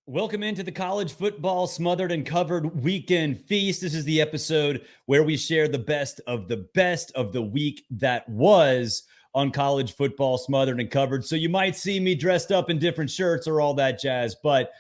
Welcome into the college football smothered and covered weekend feast. This is the episode where we share the best of the week that was on college football smothered and covered. So you might see me dressed up in different shirts or all that jazz, but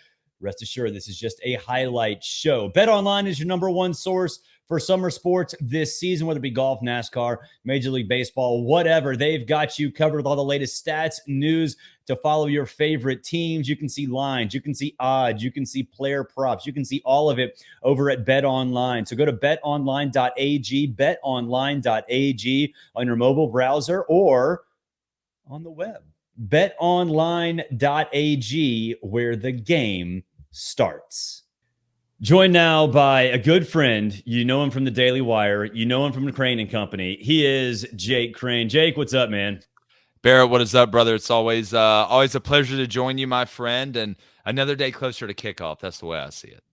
rest assured, this is just a highlight show. BetOnline is your number one source for summer sports this season, whether it be golf, NASCAR, Major League Baseball, whatever. They've got you covered with all the latest stats, news to follow your favorite teams. You can see lines, you can see odds, you can see player props, you can see all of it over at BetOnline. So go to betonline.ag, betonline.ag on your mobile browser or on the web. betonline.ag, where the game starts. Joined now by a good friend. You know him from the Daily Wire. You know him from the Crain and Company. He is Jake Crain. Jake, what's up, man? Barrett, what is up, brother? It's always a pleasure to join you, my friend, and another day closer to kickoff. That's the way I see it.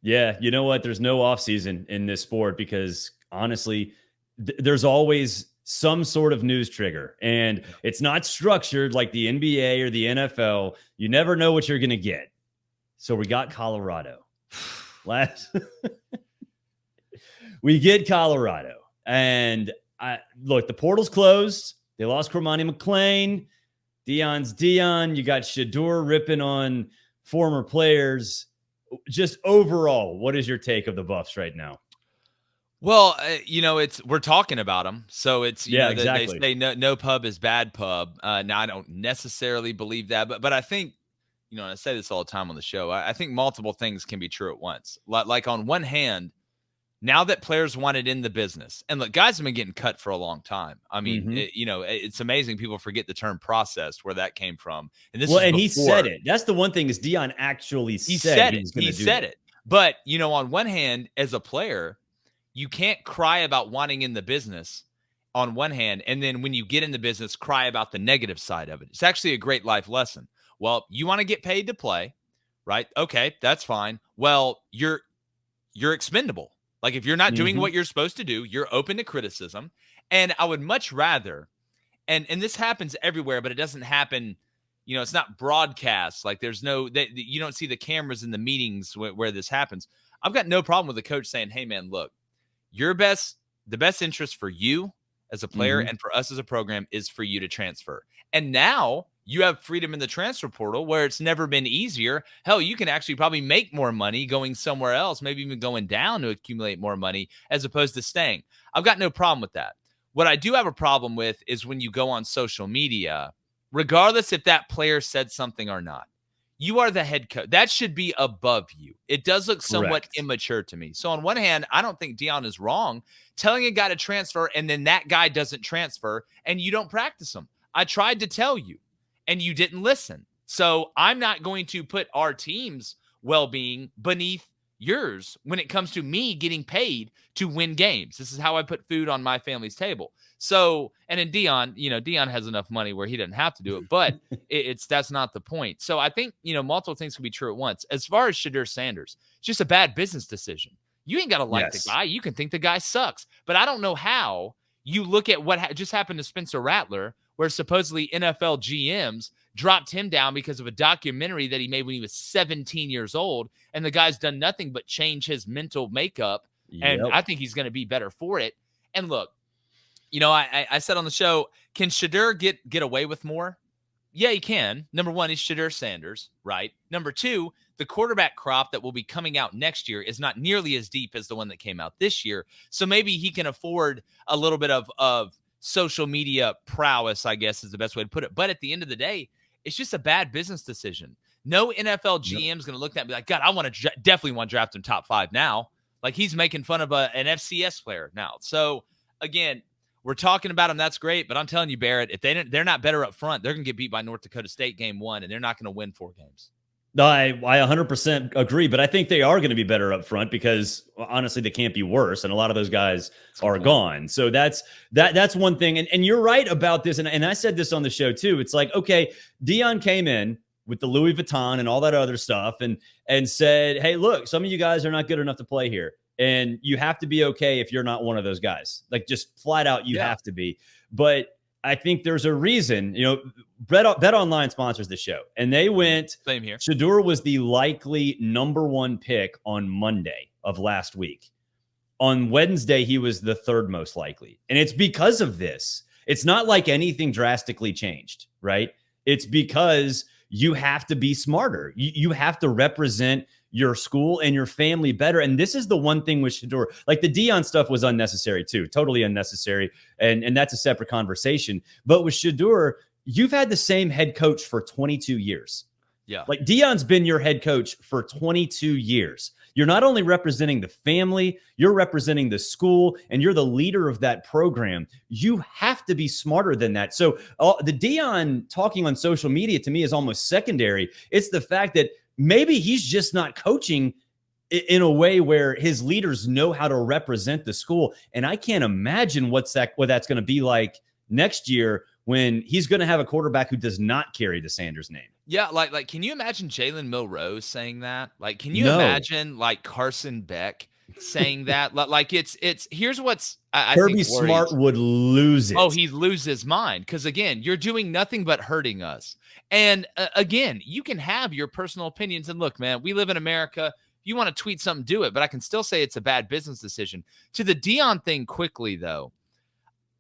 Yeah, you know what? There's no offseason in this sport because, honestly, there's always some sort of news trigger, and it's not structured like the NBA or the NFL. You never know what you're going to get. So we got Colorado. We get Colorado, and look, the portal's closed. They lost Cormani McClain. Deion's Deion. You got Shedeur ripping on former players. Just overall, what is your take of the Buffs right now? Well, we're talking about them, so it's exactly. They say no pub is bad pub. Now I don't necessarily believe that, but I think and I say this all the time on the show. I think multiple things can be true at once. Like on one hand, now that players want it in the business, and look, guys have been getting cut for a long time. I mean, it's amazing people forget the term processed, where that came from. And this and he said it. That's the one thing is Deion actually said it. He said it. But, on one hand, as a player, you can't cry about wanting in the business on one hand, and then when you get in the business, cry about the negative side of it. It's actually a great life lesson. Well, you want to get paid to play, right? Okay, that's fine. Well, you're expendable. Like if you're not doing what you're supposed to do, you're open to criticism. And I would much rather, and this happens everywhere, but it doesn't happen, it's not broadcast. Like there's you don't see the cameras in the meetings where this happens. I've got no problem with the coach saying, hey man, look, the best interest for you as a player and for us as a program is for you to transfer. And now you have freedom in the transfer portal where it's never been easier. Hell, you can actually probably make more money going somewhere else, maybe even going down to accumulate more money as opposed to staying. I've got no problem with that. What I do have a problem with is when you go on social media, regardless if that player said something or not. You are the head coach. That should be above you. It does look somewhat immature to me. So on one hand, I don't think Deion is wrong telling a guy to transfer and then that guy doesn't transfer and you don't practice him. I tried to tell you and you didn't listen. So I'm not going to put our team's well-being beneath yours when it comes to me getting paid to win games. This is how I put food on my family's table. So, and in Deion, Deion has enough money where he doesn't have to do it, but that's not the point. So I think, multiple things can be true at once. As far as Shedeur Sanders, it's just a bad business decision. You ain't got to like the guy. You can think the guy sucks, but I don't know how you look at what just happened to Spencer Rattler, where supposedly NFL GMs dropped him down because of a documentary that he made when he was 17 years old. And the guy's done nothing but change his mental makeup. And I think he's going to be better for it. And look, I said on the show, can Shedeur get away with more? Yeah, he can. Number one, he's Shedeur Sanders, right? Number two, the quarterback crop that will be coming out next year is not nearly as deep as the one that came out this year. So maybe he can afford a little bit of social media prowess, I guess is the best way to put it. But at the end of the day, it's just a bad business decision. No NFL GM is going to look at that and be like, God, I definitely want to draft him top 5 now. Like he's making fun of an FCS player now. So again, we're talking about them. That's great. But I'm telling you, Barrett, if they're not better up front, they're going to get beat by North Dakota State game 1, and they're not going to win 4 games. No, I 100% agree, but I think they are going to be better up front because honestly, they can't be worse, and a lot of those guys are gone. So that's one thing. And you're right about this, and I said this on the show too. It's like, okay, Deion came in with the Louis Vuitton and all that other stuff and said, hey, look, some of you guys are not good enough to play here. And you have to be okay if you're not one of those guys. Like just flat out, you have to be. But I think there's a reason. BetOnline sponsors the show, and they went. Same here. Shedeur was the likely number one pick on Monday of last week. On Wednesday, he was the third most likely. And it's because of this. It's not like anything drastically changed, right? It's because you have to be smarter. You have to represent your school and your family better. And this is the one thing with Shedeur. Like the Deion stuff was unnecessary too, totally unnecessary. And that's a separate conversation. But with Shedeur, you've had the same head coach for 22 years. Yeah. Like Deion's been your head coach for 22 years. You're not only representing the family, you're representing the school, and you're the leader of that program. You have to be smarter than that. So the Deion talking on social media to me is almost secondary. It's the fact that maybe he's just not coaching in a way where his leaders know how to represent the school. And I can't imagine what that's going to be like next year when he's going to have a quarterback who does not carry the Sanders name. Yeah, like, can you imagine Jalen Milroe saying that? Like, can you imagine like Carson Beck saying that? Like, it's here's what's I Kirby think Smart would lose it. Oh, he'd lose his mind because again, you're doing nothing but hurting us. And again, you can have your personal opinions. And look, man, we live in America. If you want to tweet something, do it. But I can still say it's a bad business decision. To the Deion thing, quickly though,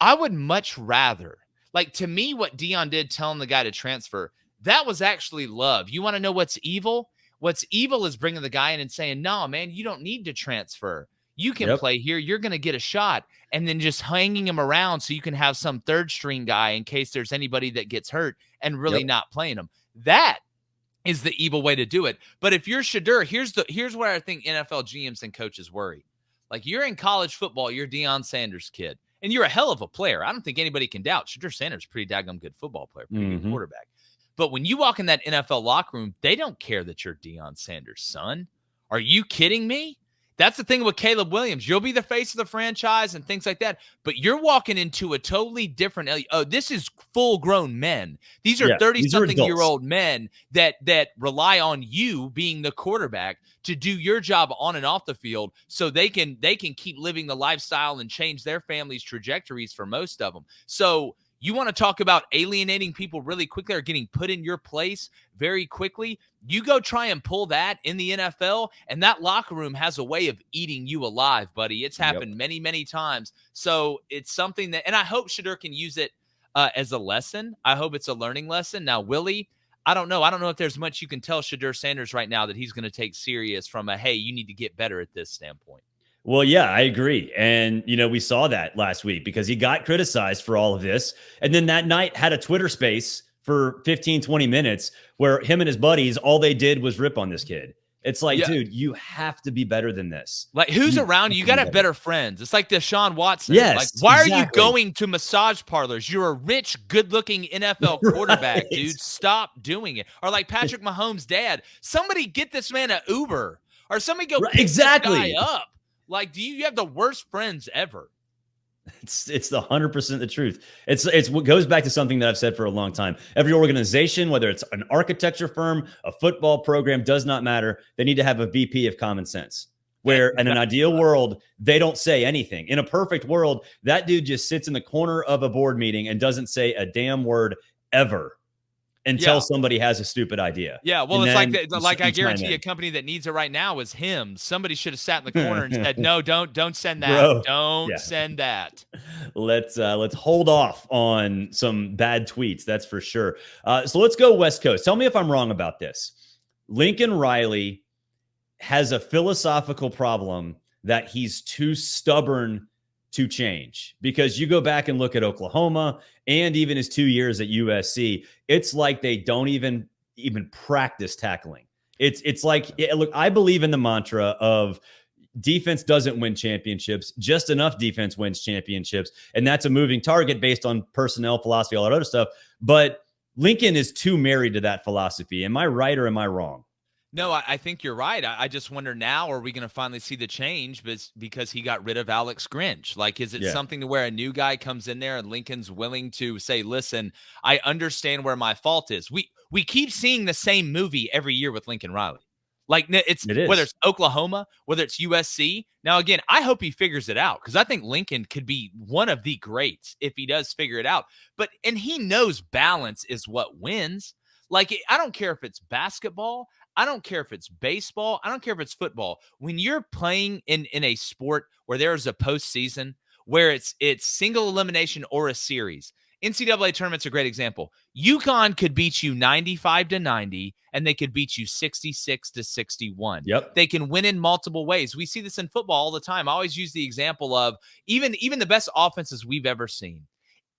I would much rather. Like, to me, what Deion did telling the guy to transfer, that was actually love. You want to know what's evil? What's evil is bringing the guy in and saying, no, man, you don't need to transfer. You can play here. You're going to get a shot. And then just hanging him around so you can have some third string guy in case there's anybody that gets hurt and really not playing him. That is the evil way to do it. But if you're Shedeur, here's where I think NFL GMs and coaches worry. Like, you're in college football, you're Deion Sanders' kid. And you're a hell of a player. I don't think anybody can doubt. Shedeur Sanders is a pretty daggum good football player, pretty good quarterback. But when you walk in that NFL locker room, they don't care that you're Deion Sanders' son. Are you kidding me? That's the thing with Caleb Williams. You'll be the face of the franchise and things like that. But you're walking into a totally different – this is full-grown men. These are 30-something-year-old men that rely on you being the quarterback to do your job on and off the field so they can keep living the lifestyle and change their family's trajectories for most of them. So – you want to talk about alienating people really quickly or getting put in your place very quickly? You go try and pull that in the NFL, and that locker room has a way of eating you alive, buddy. It's happened many, many times. So it's something that – and I hope Shedeur can use it as a lesson. I hope it's a learning lesson. Now, Willie, I don't know. I don't know if there's much you can tell Shedeur Sanders right now that he's going to take serious from a, hey, you need to get better at this standpoint. Well, yeah, I agree. And, we saw that last week because he got criticized for all of this. And then that night had a Twitter space for 15, 20 minutes where him and his buddies, all they did was rip on this kid. It's like, dude, you have to be better than this. Like, who's around you? You got to have better friends. It's like Deshaun Watson. Yes, like, why are you going to massage parlors? You're a rich, good-looking NFL quarterback, dude. Stop doing it. Or like Patrick Mahomes' dad, somebody get this man an Uber. Or somebody go pick this guy up. Like, you have the worst friends ever. It's the 100% the truth. It's what goes back to something that I've said for a long time. Every organization, whether it's an architecture firm, a football program, does not matter. They need to have a VP of common sense. Where in an ideal world, they don't say anything. In a perfect world, that dude just sits in the corner of a board meeting and doesn't say a damn word ever until somebody has a stupid idea. Yeah, well, and it's like I guarantee a company that needs it right now is him. Somebody should have sat in the corner and said, "No, don't send that. Bro, don't send that." Let's hold off on some bad tweets. That's for sure. So let's go West Coast. Tell me if I'm wrong about this. Lincoln Riley has a philosophical problem that he's too stubborn to change, because you go back and look at Oklahoma and even his 2 years at USC, it's like they don't even practice tackling. It's like, look, I believe in the mantra of defense doesn't win championships, just enough defense wins championships. And that's a moving target based on personnel, philosophy, all that other stuff. But Lincoln is too married to that philosophy. Am I right or am I wrong? No, I think you're right. I just wonder now, are we going to finally see the change because he got rid of Alex Grinch? Like, is it something to where a new guy comes in there and Lincoln's willing to say, listen, I understand where my fault is. We keep seeing the same movie every year with Lincoln Riley. Like it's It is. whether it's Oklahoma, whether it's USC. Now, again, I hope he figures it out because I think Lincoln could be one of the greats if he does figure it out. And he knows balance is what wins. Like, I don't care if it's basketball. I don't care if it's baseball. I don't care if it's football. When you're playing in a sport where there is a postseason, where it's single elimination or a series, NCAA tournament's a great example. UConn could beat you 95-90, and they could beat you 66-61. Yep. They can win in multiple ways. We see this in football all the time. I always use the example of even the best offenses we've ever seen.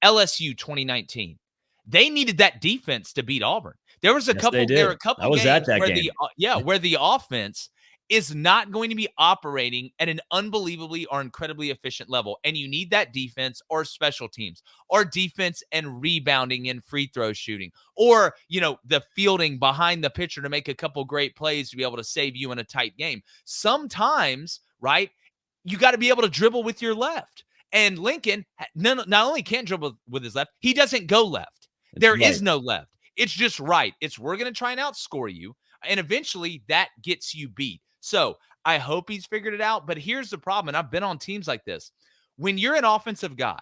LSU 2019. They needed that defense to beat Auburn. There was a couple. There were a couple I was games at that where game. where the offense is not going to be operating at an unbelievably or incredibly efficient level, and you need that defense or special teams or defense and rebounding and free throw shooting, or the fielding behind the pitcher to make a couple great plays to be able to save you in a tight game. Sometimes, right, you got to be able to dribble with your left. And Lincoln not only can't dribble with his left, he doesn't go left. There is no left. It's just right. We're going to try and outscore you. And eventually that gets you beat. So I hope he's figured it out. But here's the problem. And I've been on teams like this. When you're an offensive guy,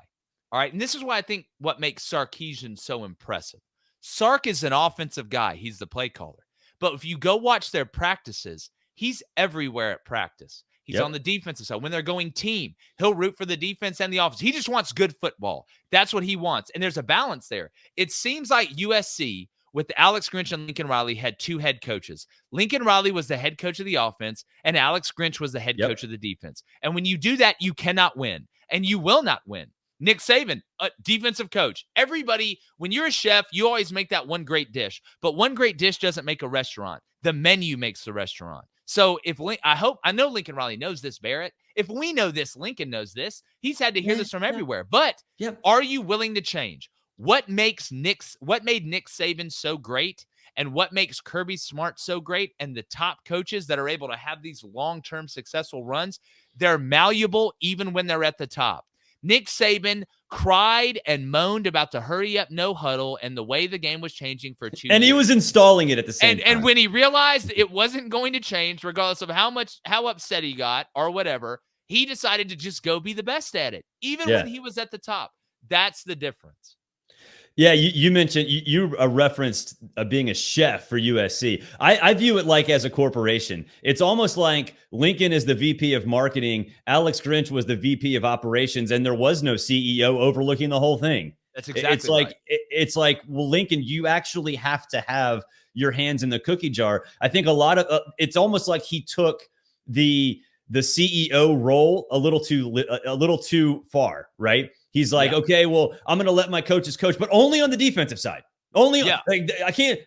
all right, and this is why I think what makes Sarkisian so impressive. Sark is an offensive guy. He's the play caller. But if you go watch their practices, he's everywhere at practice. He's on the defensive side. When they're going team, he'll root for the defense and the offense. He just wants good football. That's what he wants. And there's a balance there. It seems like USC with Alex Grinch and Lincoln Riley had two head coaches. Lincoln Riley was the head coach of the offense, and Alex Grinch was the head coach of the defense. And when you do that, you cannot win, and you will not win. Nick Saban, a defensive coach. Everybody, when you're a chef, you always make that one great dish. But one great dish doesn't make a restaurant. The menu makes the restaurant. So I know Lincoln Riley knows this, Barrett. If we know this, Lincoln knows this. He's had to hear this from everywhere. But are you willing to change? What made Nick Saban so great, and what makes Kirby Smart so great, and the top coaches that are able to have these long-term successful runs, they're malleable even when they're at the top. Nick Saban cried and moaned about the hurry up, no huddle and the way the game was changing for 2 years. And he was installing it at the same time. And when he realized it wasn't going to change, regardless of how upset he got or whatever, he decided to just go be the best at it, even when he was at the top. That's the difference. Yeah, you mentioned you referenced being a chef for USC. I view it like as a corporation. It's almost like Lincoln is the VP of marketing, Alex Grinch was the VP of operations, and there was no CEO overlooking the whole thing. That's exactly right. It's like, well, Lincoln, you actually have to have your hands in the cookie jar. I think a lot of it's almost like he took the CEO role a little too far, right? He's like, okay, well, I'm going to let my coaches coach, but only on the defensive side. Only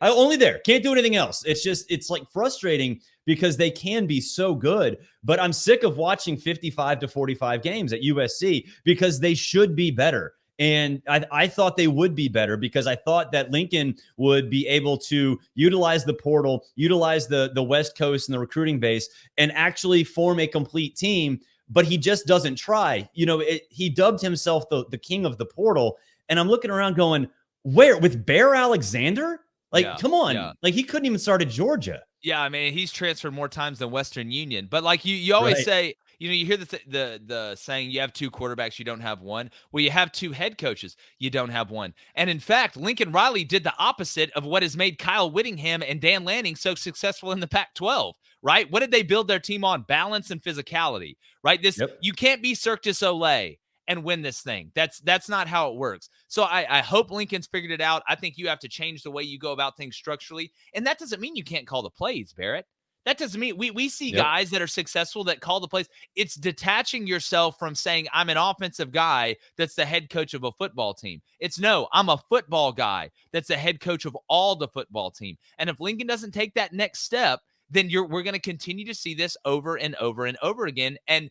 only there. Can't do anything else. It's like frustrating because they can be so good, but I'm sick of watching 55-45 games at USC because they should be better. And I thought they would be better because I thought that Lincoln would be able to utilize the portal, utilize the West Coast and the recruiting base, and actually form a complete team. But he just doesn't try. He dubbed himself the king of the portal. And I'm looking around going, where? With Bear Alexander? Come on. Yeah. Like, he couldn't even start at Georgia. Yeah, I mean, he's transferred more times than Western Union. But like you always say, you hear the saying, you have two quarterbacks, you don't have one. Well, you have two head coaches, you don't have one. And in fact, Lincoln Riley did the opposite of what has made Kyle Whittingham and Dan Lanning so successful in the Pac-12, right? What did they build their team on? Balance and physicality, right? You can't be Cirque du Soleil and win this thing. That's not how it works. So I hope Lincoln's figured it out. I think you have to change the way you go about things structurally. And that doesn't mean you can't call the plays, Barrett. That doesn't mean we see guys that are successful that call the plays. It's detaching yourself from saying, I'm an offensive guy that's the head coach of a football team. It's no, I'm a football guy that's the head coach of all the football team. And if Lincoln doesn't take that next step, then we're going to continue to see this over and over and over again. And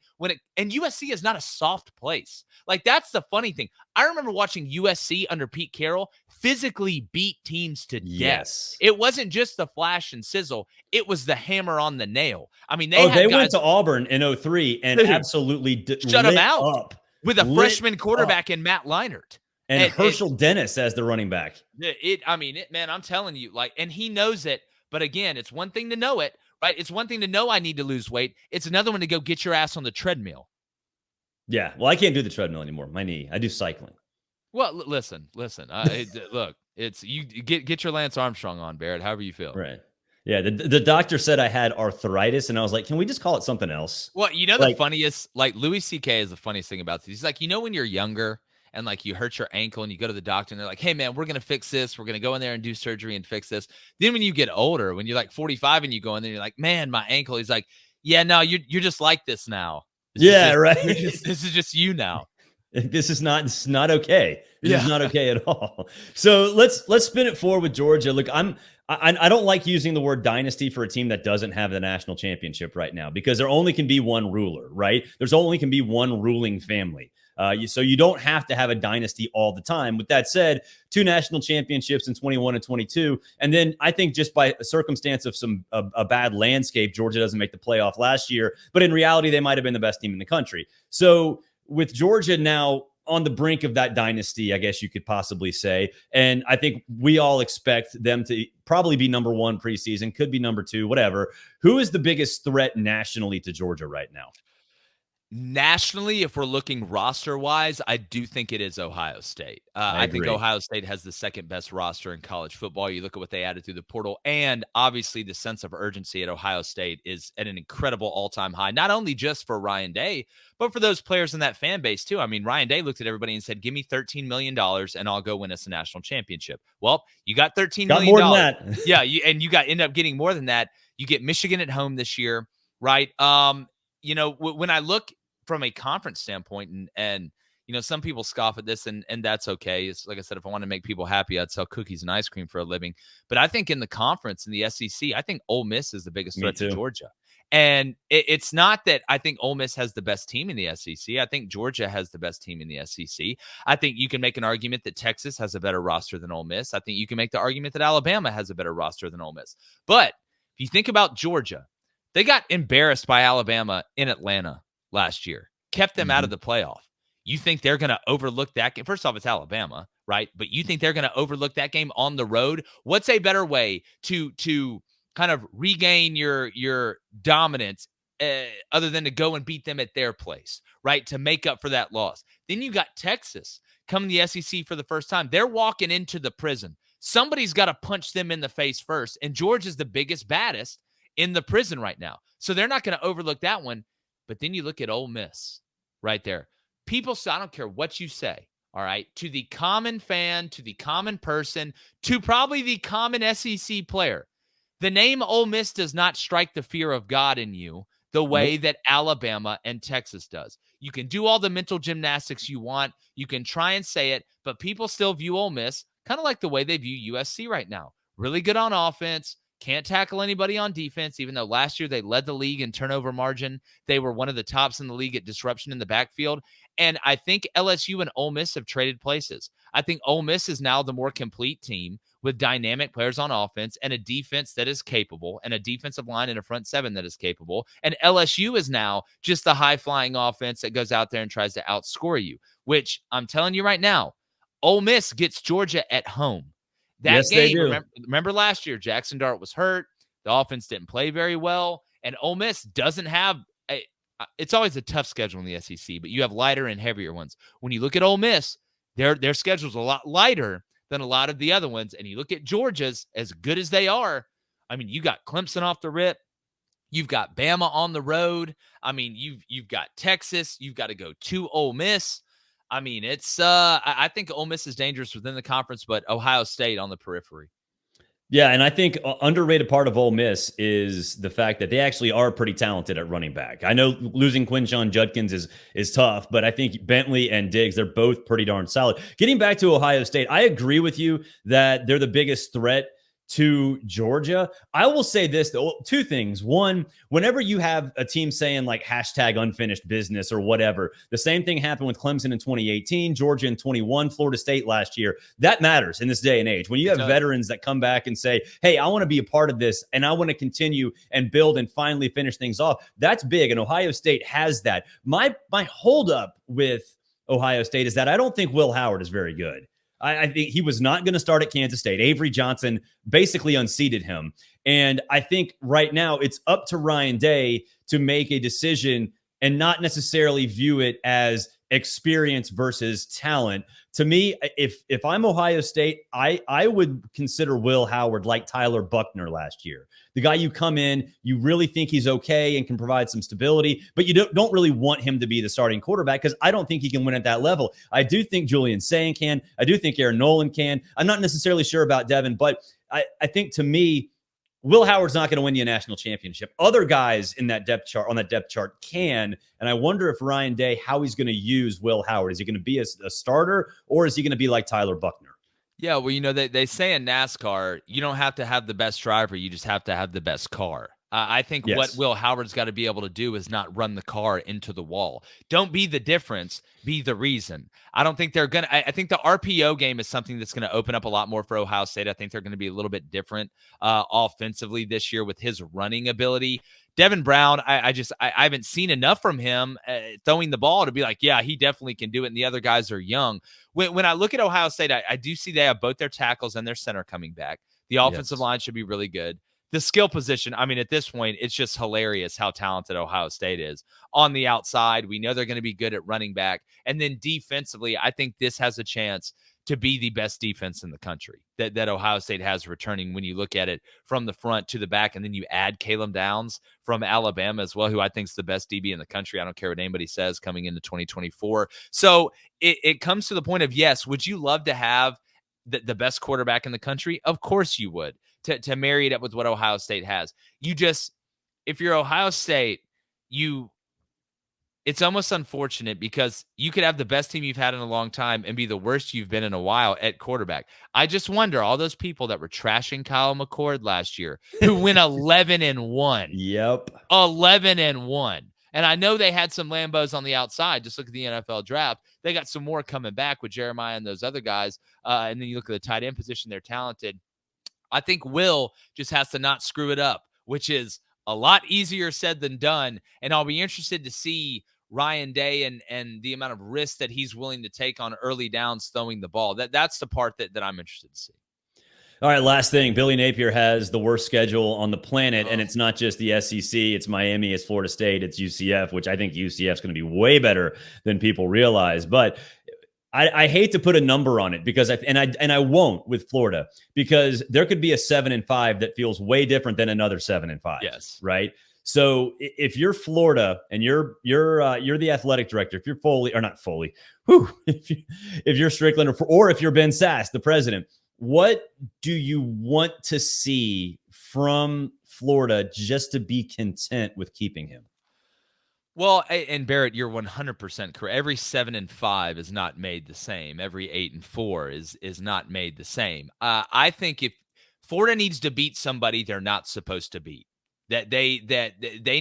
USC is not a soft place. Like, that's the funny thing. I remember watching USC under Pete Carroll physically beat teams to death. It wasn't just the flash and sizzle. It was the hammer on the nail. I mean, they went to Auburn in 2003 and absolutely shut them out with a freshman quarterback in Matt Leinart. And Herschel Dennis as the running back. Man, I'm telling you, and he knows it. But again, it's one thing to know it. right? It's one thing to know I need to lose weight. It's another one to go get your ass on the treadmill. Yeah. Well, I can't do the treadmill anymore. My knee. I do cycling. Well, listen. Look, it's you get your Lance Armstrong on, Barrett, however you feel. Right. Yeah. The doctor said I had arthritis, and I was like, can we just call it something else? Well, the Like, funniest, like Louis C.K. is the funniest thing about this. He's like, when you're younger and like you hurt your ankle and you go to the doctor and they're like, hey man, we're going to fix this. We're going to go in there and do surgery and fix this. Then when you get older, when you're like 45 and you go in there, you're like, man, my ankle. He's like, yeah, no, you're just like this now. right. This is just you now. This is not okay. This is Yeah. not okay at all. So let's spin it forward with Georgia. Look, I don't like using the word dynasty for a team that doesn't have the national championship right now, because there only can be one ruler, right? There's only can be one ruling family. So you don't have to have a dynasty all the time. With that said, 2 national championships in 21 and 22. And then I think just by a circumstance of a bad landscape, Georgia doesn't make the playoff last year. But in reality, they might have been the best team in the country. So with Georgia now on the brink of that dynasty, I guess you could possibly say. And I think we all expect them to probably be number 1 preseason, could be number 2, whatever. Who is the biggest threat nationally to Georgia right now? Nationally, if we're looking roster-wise, I do think it is Ohio State. I think Ohio State has the second best roster in college football. You look at what they added through the portal, and obviously the sense of urgency at Ohio State is at an incredible all-time high, not only just for Ryan Day, but for those players in that fan base too. I mean, Ryan Day looked at everybody and said, give me $13 million and I'll go win us a national championship. Well, you got $13 million. More than that. Yeah, you end up getting more than that. You get Michigan at home this year, right? When I look from a conference standpoint, and some people scoff at this, and that's okay. It's like I said, if I want to make people happy, I'd sell cookies and ice cream for a living. But I think in the conference, in the SEC, I think Ole Miss is the biggest threat to Georgia. And it's not that I think Ole Miss has the best team in the SEC. I think Georgia has the best team in the SEC. I think you can make an argument that Texas has a better roster than Ole Miss. I think you can make the argument that Alabama has a better roster than Ole Miss. But if you think about Georgia, they got embarrassed by Alabama in Atlanta last year, kept them out of the playoff. You think they're going to overlook that game? First off, it's Alabama, right? But you think they're going to overlook that game on the road? What's a better way to kind of regain your dominance other than to go and beat them at their place, right? To make up for that loss. Then you got Texas coming to the SEC for the first time. They're walking into the prison. Somebody's got to punch them in the face first. And Georgia's the biggest, baddest in the prison right now. So they're not going to overlook that one. But then you look at Ole Miss right there. People say, I don't care what you say, all right, to the common fan, to the common person, to probably the common SEC player, the name Ole Miss does not strike the fear of God in you the way that Alabama and Texas does. You can do all the mental gymnastics you want. You can try and say it, but people still view Ole Miss kind of like the way they view USC right now. Really good on offense. Can't tackle anybody on defense, even though last year they led the league in turnover margin. They were one of the tops in the league at disruption in the backfield. And I think LSU and Ole Miss have traded places. I think Ole Miss is now the more complete team with dynamic players on offense and a defense that is capable and a defensive line and a front seven that is capable. And LSU is now just the high-flying offense that goes out there and tries to outscore you, which I'm telling you right now, Ole Miss gets Georgia at home. That game, remember last year, Jackson Dart was hurt. The offense didn't play very well. And Ole Miss doesn't have it's always a tough schedule in the SEC, but you have lighter and heavier ones. When you look at Ole Miss, their schedule's a lot lighter than a lot of the other ones. And you look at Georgia's, as good as they are, I mean, you got Clemson off the rip. You've got Bama on the road. I mean, you've got Texas. You've got to go to Ole Miss. I mean, it's I think Ole Miss is dangerous within the conference, but Ohio State on the periphery. Yeah, and I think underrated part of Ole Miss is the fact that they actually are pretty talented at running back. I know losing Quinshon Judkins is tough, but I think Bentley and Diggs, they're both pretty darn solid. Getting back to Ohio State, I agree with you that they're the biggest threat to Georgia. I will say this, though, 2 things. One, whenever you have a team saying like hashtag unfinished business or whatever, the same thing happened with Clemson in 2018, Georgia in 21, Florida State last year. That matters in this day and age. When you have veterans that come back and say, hey, I want to be a part of this and I want to continue and build and finally finish things off, that's big. And Ohio State has that. My holdup with Ohio State is that I don't think Will Howard is very good. I think he was not going to start at Kansas State. Avery Johnson basically unseated him. And I think right now it's up to Ryan Day to make a decision and not necessarily view it as experience versus talent. To me, if I'm Ohio State, I would consider Will Howard like Tyler Buckner last year. The guy you come in, you really think he's okay and can provide some stability, but you don't really want him to be the starting quarterback because I don't think he can win at that level. I do think Julian Sayin can. I do think Aaron Nolan can. I'm not necessarily sure about Devin, but I think to me, Will Howard's not going to win you a national championship. Other guys in that depth chart, on that depth chart, can. And I wonder if Ryan Day, how he's going to use Will Howard. Is he going to be a starter, or is he going to be like Tyler Buckner? Yeah, well, they say in NASCAR, you don't have to have the best driver. You just have to have the best car. I think what Will Howard's got to be able to do is not run the car into the wall. Don't be the difference, be the reason. I don't think they're going to – I think the RPO game is something that's going to open up a lot more for Ohio State. I think they're going to be a little bit different offensively this year with his running ability. Devin Brown, I haven't seen enough from him throwing the ball to be like, yeah, he definitely can do it, and the other guys are young. When I look at Ohio State, I do see they have both their tackles and their center coming back. The offensive line should be really good. The skill position, I mean, at this point, it's just hilarious how talented Ohio State is. On the outside, we know they're going to be good at running back. And then defensively, I think this has a chance to be the best defense in the country that Ohio State has returning when you look at it from the front to the back. And then you add Caleb Downs from Alabama as well, who I think is the best DB in the country. I don't care what anybody says coming into 2024. So it comes to the point of, yes, would you love to have the best quarterback in the country? Of course you would. To marry it up with what Ohio State has. If you're Ohio State, it's almost unfortunate because you could have the best team you've had in a long time and be the worst you've been in a while at quarterback. I just wonder, all those people that were trashing Kyle McCord last year who went 11-1. Yep. 11-1. And I know they had some Lambos on the outside. Just look at the NFL draft. They got some more coming back with Jeremiah and those other guys. And then you look at the tight end position, they're talented. I think Will just has to not screw it up, which is a lot easier said than done. And I'll be interested to see Ryan Day and the amount of risk that he's willing to take on early downs throwing the ball. That's the part that I'm interested to see. All right, last thing. Billy Napier has the worst schedule on the planet, and it's not just the SEC. It's Miami, it's Florida State, it's UCF, which I think UCF is going to be way better than people realize. But I hate to put a number on it because I won't with Florida, because there could be a 7-5 that feels way different than another 7-5. Yes. Right. So if you're Florida and you're the athletic director, if you're Foley or not Foley, if you're Strickland or if you're Ben Sass, the president, what do you want to see from Florida just to be content with keeping him? Well, and Barrett, you're 100% correct. Every 7-5 is not made the same. Every 8-4 is not made the same. I think if Florida needs to beat somebody they're not supposed to beat, that they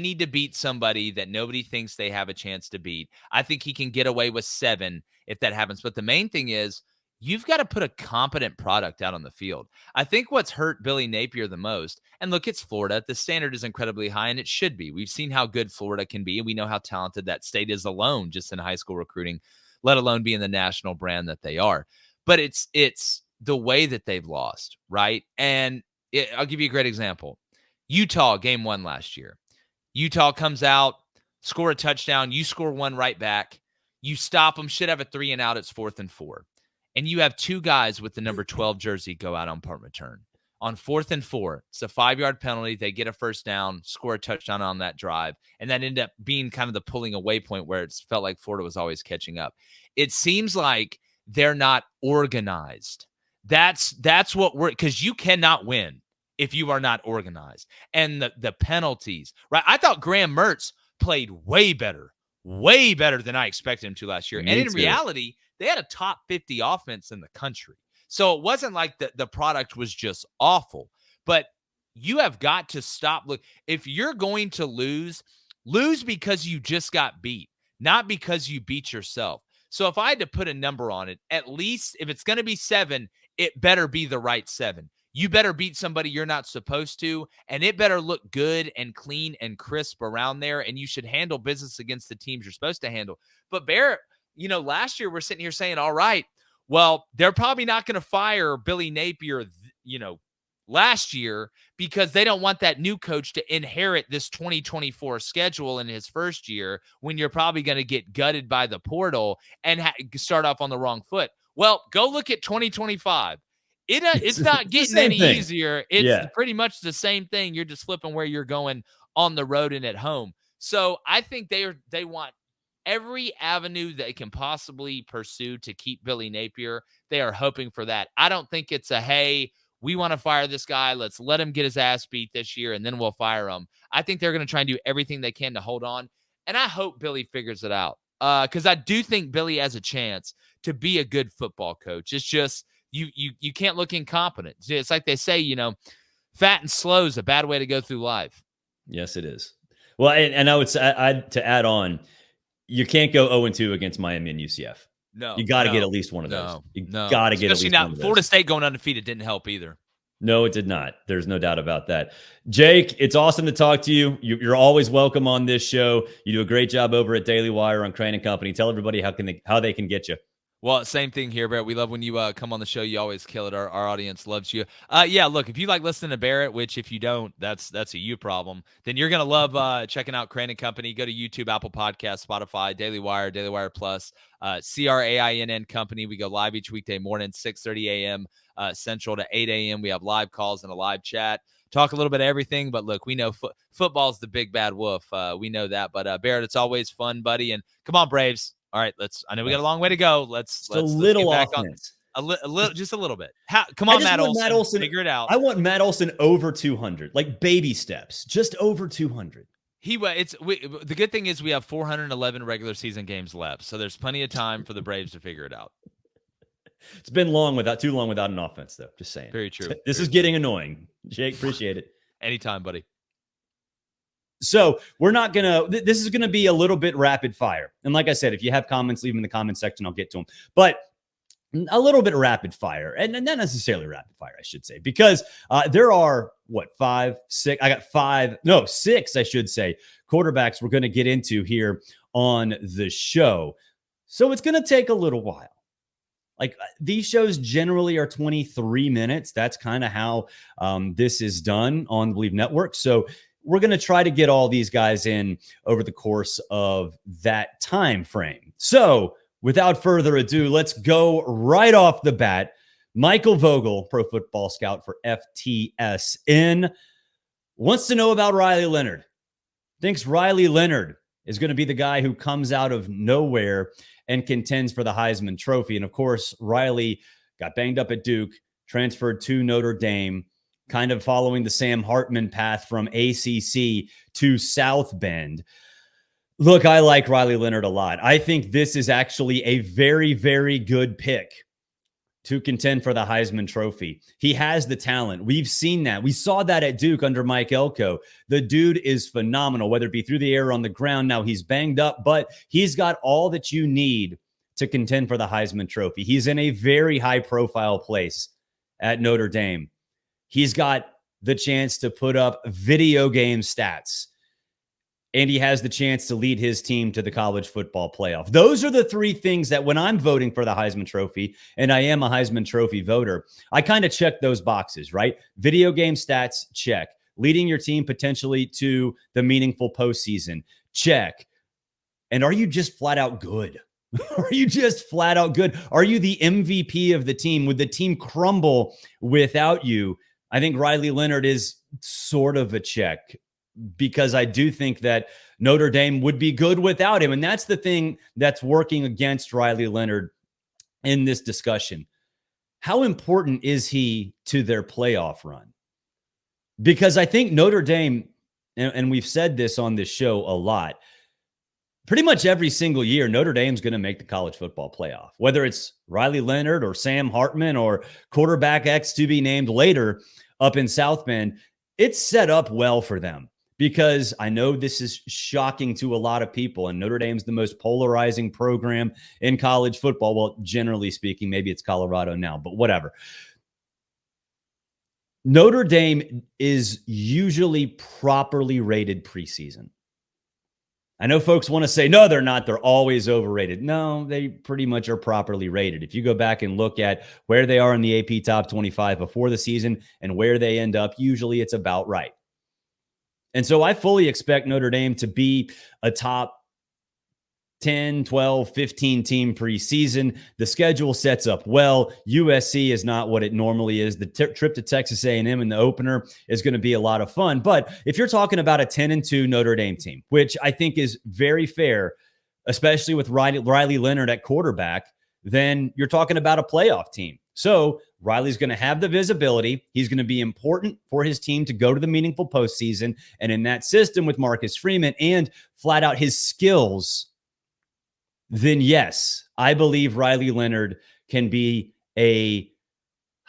need to beat somebody that nobody thinks they have a chance to beat. I think he can get away with 7 if that happens. But the main thing is, you've got to put a competent product out on the field. I think what's hurt Billy Napier the most, and look, it's Florida. The standard is incredibly high, and it should be. We've seen how good Florida can be, and we know how talented that state is alone just in high school recruiting, let alone being the national brand that they are. But it's the way that they've lost, right? And I'll give you a great example. Utah, game 1 last year. Utah comes out, score a touchdown. You score 1 right back. You stop them, should have a 3-and-out. It's 4th and 4. And you have 2 guys with the number 12 jersey go out on punt return. On 4th and 4, it's a 5-yard penalty. They get a first down, score a touchdown on that drive. And that ended up being kind of the pulling away point where it felt like Florida was always catching up. It seems like they're not organized. That's what because you cannot win if you are not organized. And the penalties, right? I thought Graham Mertz played way better than I expected him to last year. And in reality, they had a top 50 offense in the country. So it wasn't like the product was just awful. But you have got to stop. Look, if you're going to lose because you just got beat, not because you beat yourself. So if I had to put a number on it, at least if it's going to be 7, it better be the right 7. You better beat somebody you're not supposed to, and it better look good and clean and crisp around there, and you should handle business against the teams you're supposed to handle. But Barrett, last year we're sitting here saying, all right, well, they're probably not going to fire Billy Napier, last year because they don't want that new coach to inherit this 2024 schedule in his first year when you're probably going to get gutted by the portal and start off on the wrong foot. Well, go look at 2025. It's not getting any easier. It's pretty much the same thing. You're just flipping where you're going on the road and at home. So I think they want every avenue they can possibly pursue to keep Billy Napier. They are hoping for that. I don't think it's hey, we want to fire this guy. Let's let him get his ass beat this year, and then we'll fire him. I think they're going to try and do everything they can to hold on, and I hope Billy figures it out because I do think Billy has a chance to be a good football coach. It's just you can't look incompetent. It's like they say, fat and slow is a bad way to go through life. Yes, it is. Well, and I would say, to add on, you can't go 0-2 against Miami and UCF. No, you got to get at least one of those. You got to get at least one of those. Florida State going undefeated didn't help either. No, it did not. There's no doubt about that. Jake, it's awesome to talk to you. You're always welcome on this show. You do a great job over at Daily Wire on Crain and Company. Tell everybody how they can get you. Well, same thing here, Barrett. We love when you come on the show. You always kill it. Our audience loves you. Look, if you like listening to Barrett, which if you don't, that's a you problem, then you're going to love checking out Crain and Company. Go to YouTube, Apple Podcasts, Spotify, Daily Wire Plus, CRAINN Company. We go live each weekday morning, 6:30 a.m. Central to 8 a.m. We have live calls and a live chat. Talk a little bit of everything, but look, we know football's the big bad wolf. We know that. But Barrett, it's always fun, buddy. And come on, Braves. All right, I know we got a long way to go. Let's get back offense. On just a little bit. Come on, Matt Olson, figure it out. I want Matt Olson over 200, like baby steps, just over 200. The good thing is we have 411 regular season games left, so there's plenty of time for the Braves to figure it out. It's been too long without an offense, though. Just saying. Very true. This is getting annoying. Jake, appreciate it. Anytime, buddy. So this is going to be a little bit rapid fire. And like I said, if you have comments, leave them in the comment section. I'll get to them. But a little bit of rapid fire, and not necessarily rapid fire, I should say, because there are, six, I should say, quarterbacks we're going to get into here on the show. So it's going to take a little while. Like these shows generally are 23 minutes. That's kind of how this is done on the Believe Network. So we're going to try to get all these guys in over the course of that time frame. So without further ado, let's go right off the bat. Michael Vogel, Pro Football Scout for FTSN, wants to know about Riley Leonard. Thinks Riley Leonard is going to be the guy who comes out of nowhere and contends for the Heisman Trophy. And of course, Riley got banged up at Duke, transferred to Notre Dame, kind of following the Sam Hartman path from ACC to South Bend. Look, I like Riley Leonard a lot. I think this is actually a very, very good pick to contend for the Heisman Trophy. He has the talent. We've seen that. We saw that at Duke under Mike Elko. The dude is phenomenal, whether it be through the air or on the ground. Now he's banged up, but he's got all that you need to contend for the Heisman Trophy. He's in a very high-profile place at Notre Dame. He's got the chance to put up video game stats, and he has the chance to lead his team to the college football playoff. Those are the three things that when I'm voting for the Heisman Trophy, and I am a Heisman Trophy voter, I kind of check those boxes, right? Video game stats, check. Leading your team potentially to the meaningful postseason, check. And are you just flat out good? Are you just flat out good? Are you the MVP of the team? Would the team crumble without you? I think Riley Leonard is sort of a check, because I do think that Notre Dame would be good without him. And that's the thing that's working against Riley Leonard in this discussion. How important is he to their playoff run? Because I think Notre Dame, and we've said this on this show a lot, pretty much every single year, Notre Dame's going to make the college football playoff, whether it's Riley Leonard or Sam Hartman or quarterback X to be named later up in South Bend. It's set up well for them, because I know this is shocking to a lot of people, and Notre Dame's the most polarizing program in college football. Well, generally speaking, maybe it's Colorado now, but whatever. Notre Dame is usually properly rated preseason. I know folks want to say, no, they're not. They're always overrated. No, they pretty much are properly rated. If you go back and look at where they are in the AP top 25 before the season and where they end up, usually it's about right. And so I fully expect Notre Dame to be a top 10, 12, 15 team preseason. The schedule sets up well. USC is not what it normally is. The trip to Texas A&M in the opener is going to be a lot of fun. But if you're talking about a 10-2 Notre Dame team, which I think is very fair, especially with Riley Leonard at quarterback, then you're talking about a playoff team. So Riley's going to have the visibility. He's going to be important for his team to go to the meaningful postseason. And in that system with Marcus Freeman and flat out his skills, then yes, I believe Riley Leonard can be a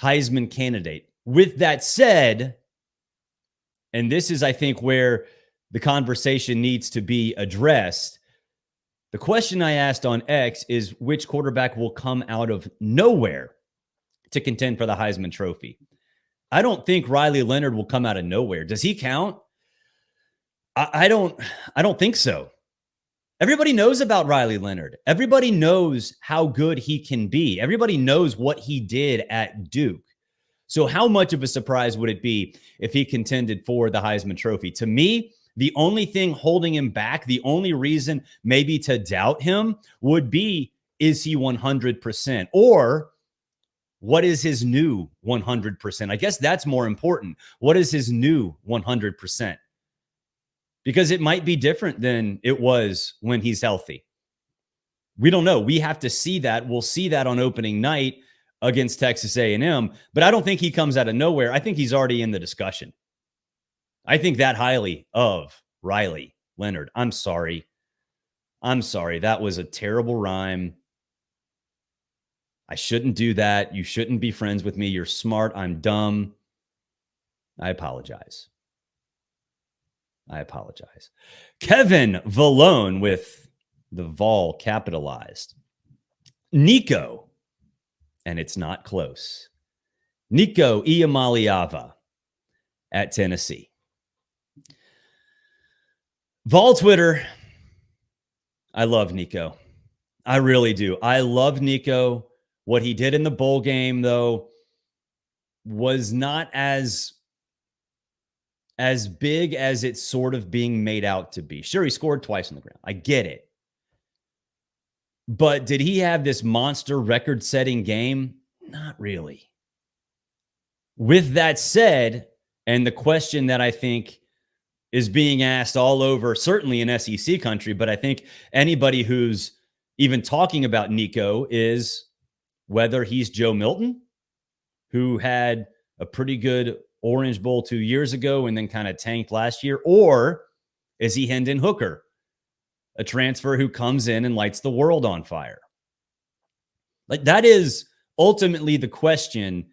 Heisman candidate. With that said, and this is, I think, where the conversation needs to be addressed, the question I asked on X is which quarterback will come out of nowhere to contend for the Heisman Trophy. I don't think Riley Leonard will come out of nowhere. Does he count? I don't think so. Everybody knows about Riley Leonard. Everybody knows how good he can be. Everybody knows what he did at Duke. So how much of a surprise would it be if he contended for the Heisman Trophy? To me, the only thing holding him back, the only reason maybe to doubt him would be, is he 100%? Or what is his new 100%? I guess that's more important. What is his new 100%? Because it might be different than it was when he's healthy. We don't know. We have to see that. We'll see that on opening night against Texas A&M. But I don't think he comes out of nowhere. I think he's already in the discussion. I think that highly of Riley Leonard. I'm sorry. That was a terrible rhyme. I shouldn't do that. You shouldn't be friends with me. You're smart. I'm dumb. I apologize. Kevin Vallone with the Vol capitalized. Nico, and it's not close. Nico Iamaleava at Tennessee. Vol Twitter, I love Nico. I really do. I love Nico. What he did in the bowl game, though, was not as big as it's sort of being made out to be. Sure, he scored twice on the ground. I get it. But did he have this monster record-setting game? Not really. With that said, and the question that I think is being asked all over, certainly in SEC country, but I think anybody who's even talking about Nico is whether he's Joe Milton, who had a pretty good Orange Bowl 2 years ago and then kind of tanked last year, or is he Hendon Hooker, a transfer who comes in and lights the world on fire? Like, that is ultimately the question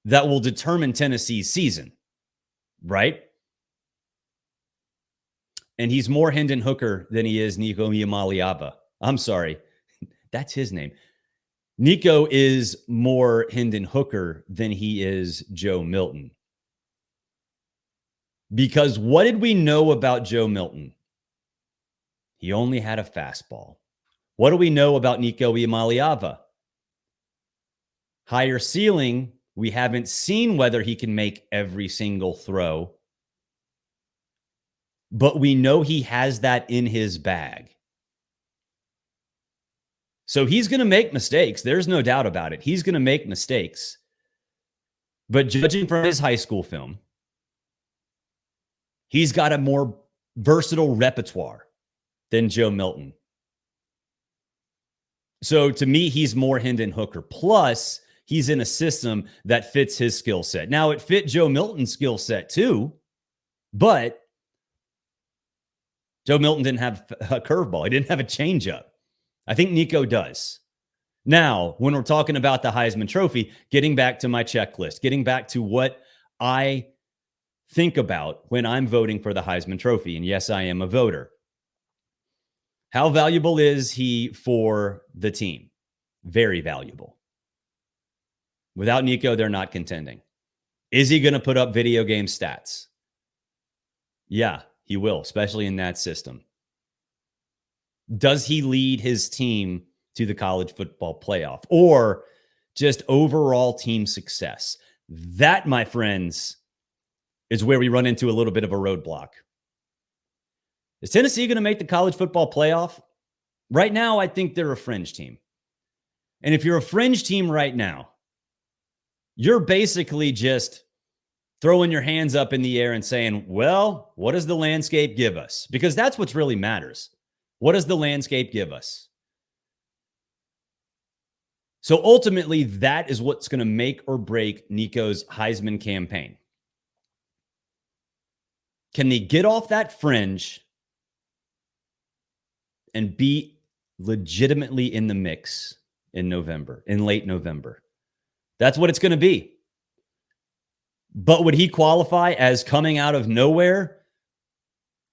that will determine Tennessee's season, right? And he's more Hendon Hooker than he is Nico Iamaleava. I'm sorry. That's his name. Nico is more Hendon Hooker than he is Joe Milton. Because what did we know about Joe Milton? He only had a fastball. What do we know about Nico Iamaleava? Higher ceiling. We haven't seen whether he can make every single throw. But we know he has that in his bag. So he's going to make mistakes. There's no doubt about it. He's going to make mistakes. But judging from his high school film, he's got a more versatile repertoire than Joe Milton. So to me, he's more Hendon Hooker. Plus, he's in a system that fits his skill set. Now, it fit Joe Milton's skill set too, but Joe Milton didn't have a curveball. He didn't have a changeup. I think Nico does. Now, when we're talking about the Heisman Trophy, getting back to my checklist, getting back to what I think about when I'm voting for the Heisman Trophy, and yes, I am a voter. How valuable is he for the team? Very valuable. Without Nico, they're not contending. Is he going to put up video game stats? Yeah, he will, especially in that system. Does he lead his team to the college football playoff or just overall team success? That, my friends, is where we run into a little bit of a roadblock. Is Tennessee going to make the college football playoff? Right now, I think they're a fringe team. And if you're a fringe team right now, you're basically just throwing your hands up in the air and saying, well, what does the landscape give us? Because that's what really matters. What does the landscape give us? So ultimately, that is what's going to make or break Nico's Heisman campaign. Can they get off that fringe and be legitimately in the mix in November, in late November? That's what it's going to be. But would he qualify as coming out of nowhere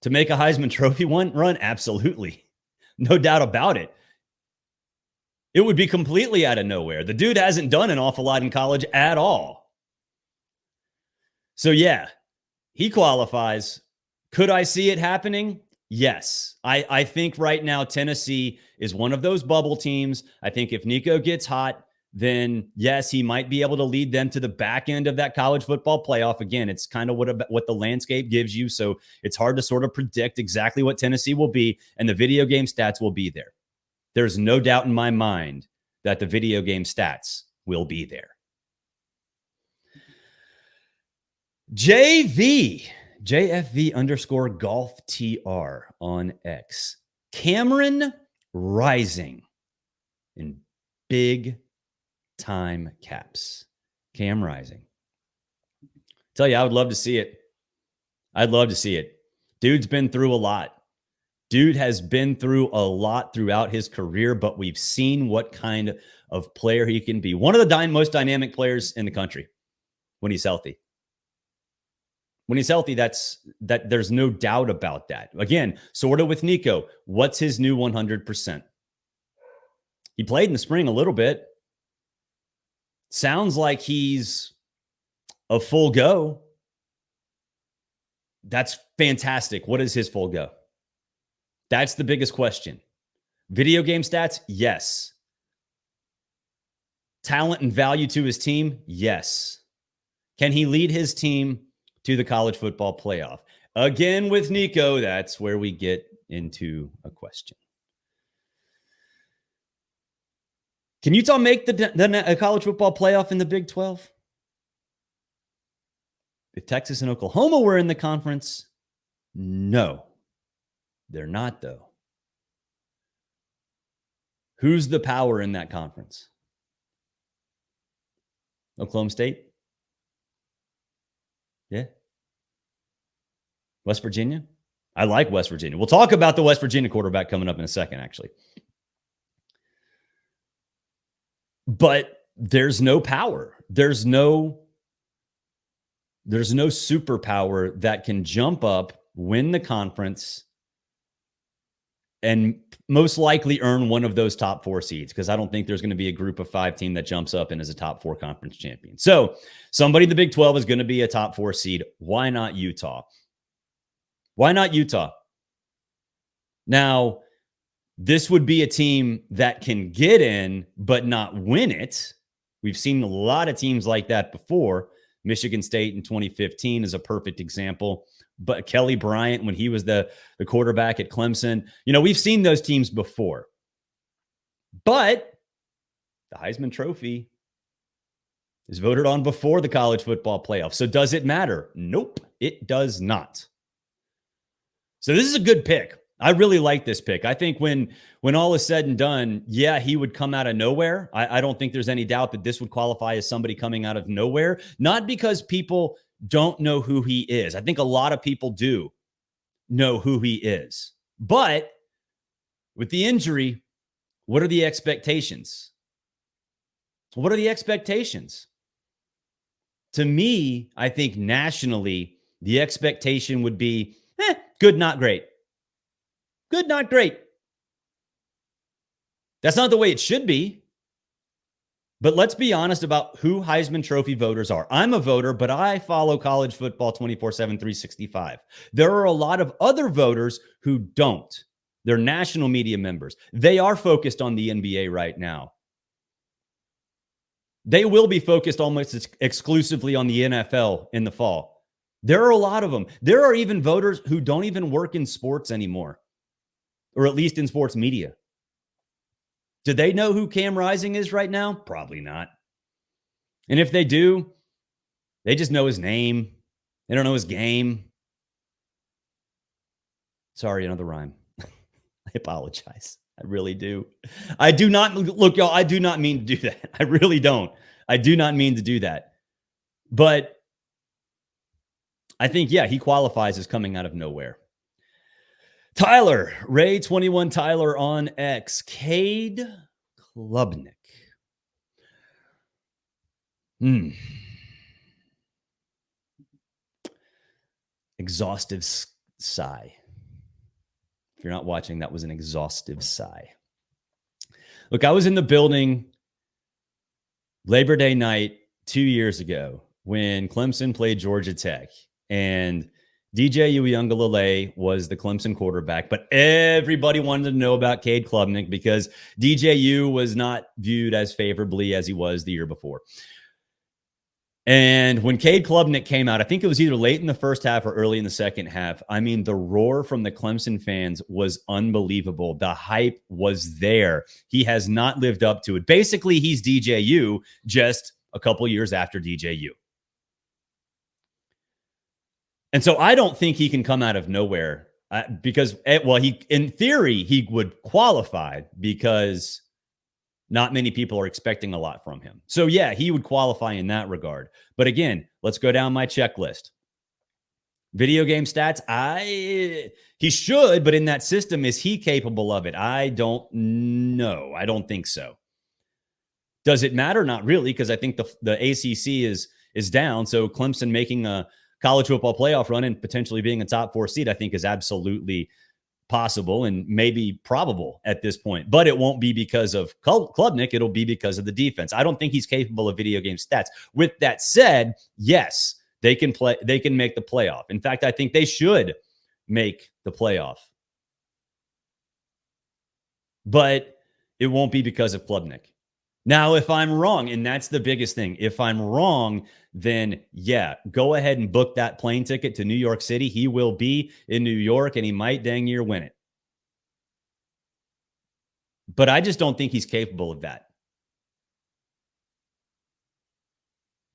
to make a Heisman Trophy run? Absolutely. No doubt about it. It would be completely out of nowhere. The dude hasn't done an awful lot in college at all. So yeah, he qualifies. Could I see it happening? Yes. I think right now Tennessee is one of those bubble teams. I think if Nico gets hot, then yes, he might be able to lead them to the back end of that college football playoff. Again, it's kind of what the landscape gives you. So it's hard to sort of predict exactly what Tennessee will be, and the video game stats will be there. There's no doubt in my mind that the video game stats will be there. JFV_golf on X. Cameron Rising in big time caps. Cam Rising. Tell you, I would love to see it. I'd love to see it. Dude's been through a lot. Dude has been through a lot throughout his career, but we've seen what kind of player he can be. One of the most dynamic players in the country when he's healthy. When he's healthy, there's no doubt about that. Again, sort of with Nico, what's his new 100%? He played in the spring a little bit. Sounds like he's a full go. That's fantastic. What is his full go? That's the biggest question. Video game stats? Yes. Talent and value to his team? Yes. Can he lead his team to the college football playoff? Again, with Nico, that's where we get into a question. Can Utah make the college football playoff in the Big 12? If Texas and Oklahoma were in the conference, no. They're not, though. Who's the power in that conference? Oklahoma State? Yeah. West Virginia? I like West Virginia. We'll talk about the West Virginia quarterback coming up in a second, actually. But there's no power. There's no superpower that can jump up, win the conference, and most likely earn one of those top 4 seeds, because I don't think there's going to be a group of 5 team that jumps up and is a top 4 conference champion. So somebody in the Big 12 is going to be a top 4 seed. Why not Utah? Why not Utah? Now, this would be a team that can get in but not win it. We've seen a lot of teams like that before. Michigan State in 2015 is a perfect example. But Kelly Bryant, when he was the quarterback at Clemson, we've seen those teams before. But the Heisman Trophy is voted on before the college football playoff. So does it matter? Nope, it does not. So this is a good pick. I really like this pick. I think when all is said and done, yeah, he would come out of nowhere. I don't think there's any doubt that this would qualify as somebody coming out of nowhere, not because people don't know who he is. I think a lot of people do know who he is. But with the injury, what are the expectations? What are the expectations? To me, I think nationally, the expectation would be good, not great. Good, not great. That's not the way it should be. But let's be honest about who Heisman Trophy voters are. I'm a voter, but I follow college football 24/7, 365. There are a lot of other voters who don't. They're national media members. They are focused on the NBA right now. They will be focused almost exclusively on the NFL in the fall. There are a lot of them. There are even voters who don't even work in sports anymore, or at least in sports media. Do they know who Cam Rising is right now? Probably not. And if they do, they just know his name. They don't know his game. Sorry, another rhyme. I apologize. I really do. I do not, look, y'all, I do not mean to do that. I really don't. I do not mean to do that. But I think, yeah, he qualifies as coming out of nowhere. Tyler, Ray21 Tyler on X. Cade Klubnik. Exhaustive sigh. If you're not watching, that was an exhaustive sigh. Look, I was in the building Labor Day night 2 years ago when Clemson played Georgia Tech, and DJ Uiagalelei was the Clemson quarterback, but everybody wanted to know about Cade Klubnik because DJU was not viewed as favorably as he was the year before. And when Cade Klubnik came out, I think it was either late in the first half or early in the second half. I mean, the roar from the Clemson fans was unbelievable. The hype was there. He has not lived up to it. Basically, he's DJU just a couple years after DJU. And so I don't think he can come out of nowhere because, well, in theory, he would qualify because not many people are expecting a lot from him. So, yeah, he would qualify in that regard. But again, let's go down my checklist. Video game stats, he should, but in that system, is he capable of it? I don't know. I don't think so. Does it matter? Not really, because I think the ACC is down. So Clemson making a college football playoff run and potentially being a top 4 seed, I think is absolutely possible and maybe probable at this point, but it won't be because of Klubnik. It'll be because of the defense. I don't think he's capable of video game stats. With that said, yes, they can play. They can make the playoff. In fact, I think they should make the playoff, but it won't be because of Klubnik. Now, if I'm wrong, and that's the biggest thing, if I'm wrong, then yeah, go ahead and book that plane ticket to New York City. He will be in New York, and he might dang near win it. But I just don't think he's capable of that.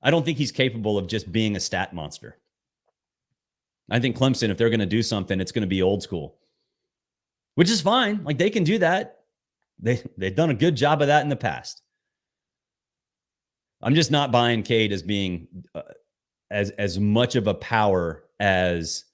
I don't think he's capable of just being a stat monster. I think Clemson, if they're going to do something, it's going to be old school, which is fine. Like, they can do that. They've done a good job of that in the past. I'm just not buying Cade as being as much of a power as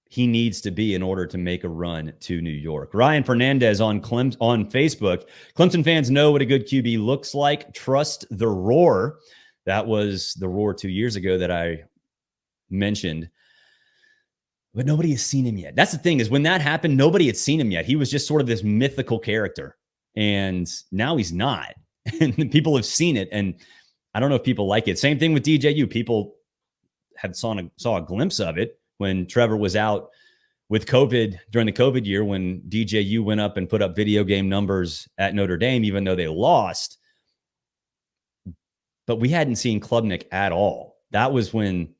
he needs to be in order to make a run to New York. Ryan Fernandez on Facebook. Clemson fans know what a good QB looks like. Trust the roar. That was the roar 2 years ago that I mentioned. But nobody has seen him yet. That's the thing, is when that happened, nobody had seen him yet. He was just sort of this mythical character. And now he's not. And people have seen it. And I don't know if people like it. Same thing with DJU. People had saw a glimpse of it when Trevor was out with COVID during the COVID year, when DJU went up and put up video game numbers at Notre Dame, even though they lost. But we hadn't seen Klubnik at all. That was when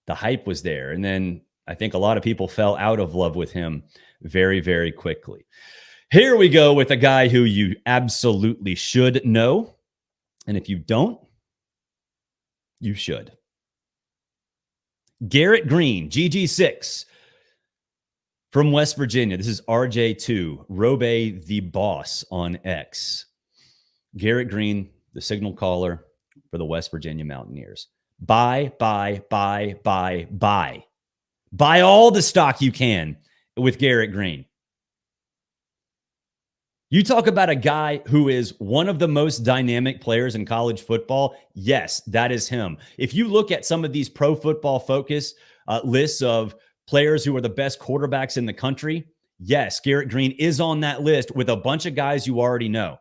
the hype was there. And then I think a lot of people fell out of love with him very, very quickly. Here we go with a guy who you absolutely should know. And if you don't, you should. Garrett Green, GG6 from West Virginia. This is RJ2, Robe the Boss on X. Garrett Green, the signal caller for the West Virginia Mountaineers. Buy. Buy all the stock you can with Garrett Green. You talk about a guy who is one of the most dynamic players in college football. Yes, that is him. If you look at some of these Pro Football Focus lists of players who are the best quarterbacks in the country, yes, Garrett Green is on that list with a bunch of guys you already know.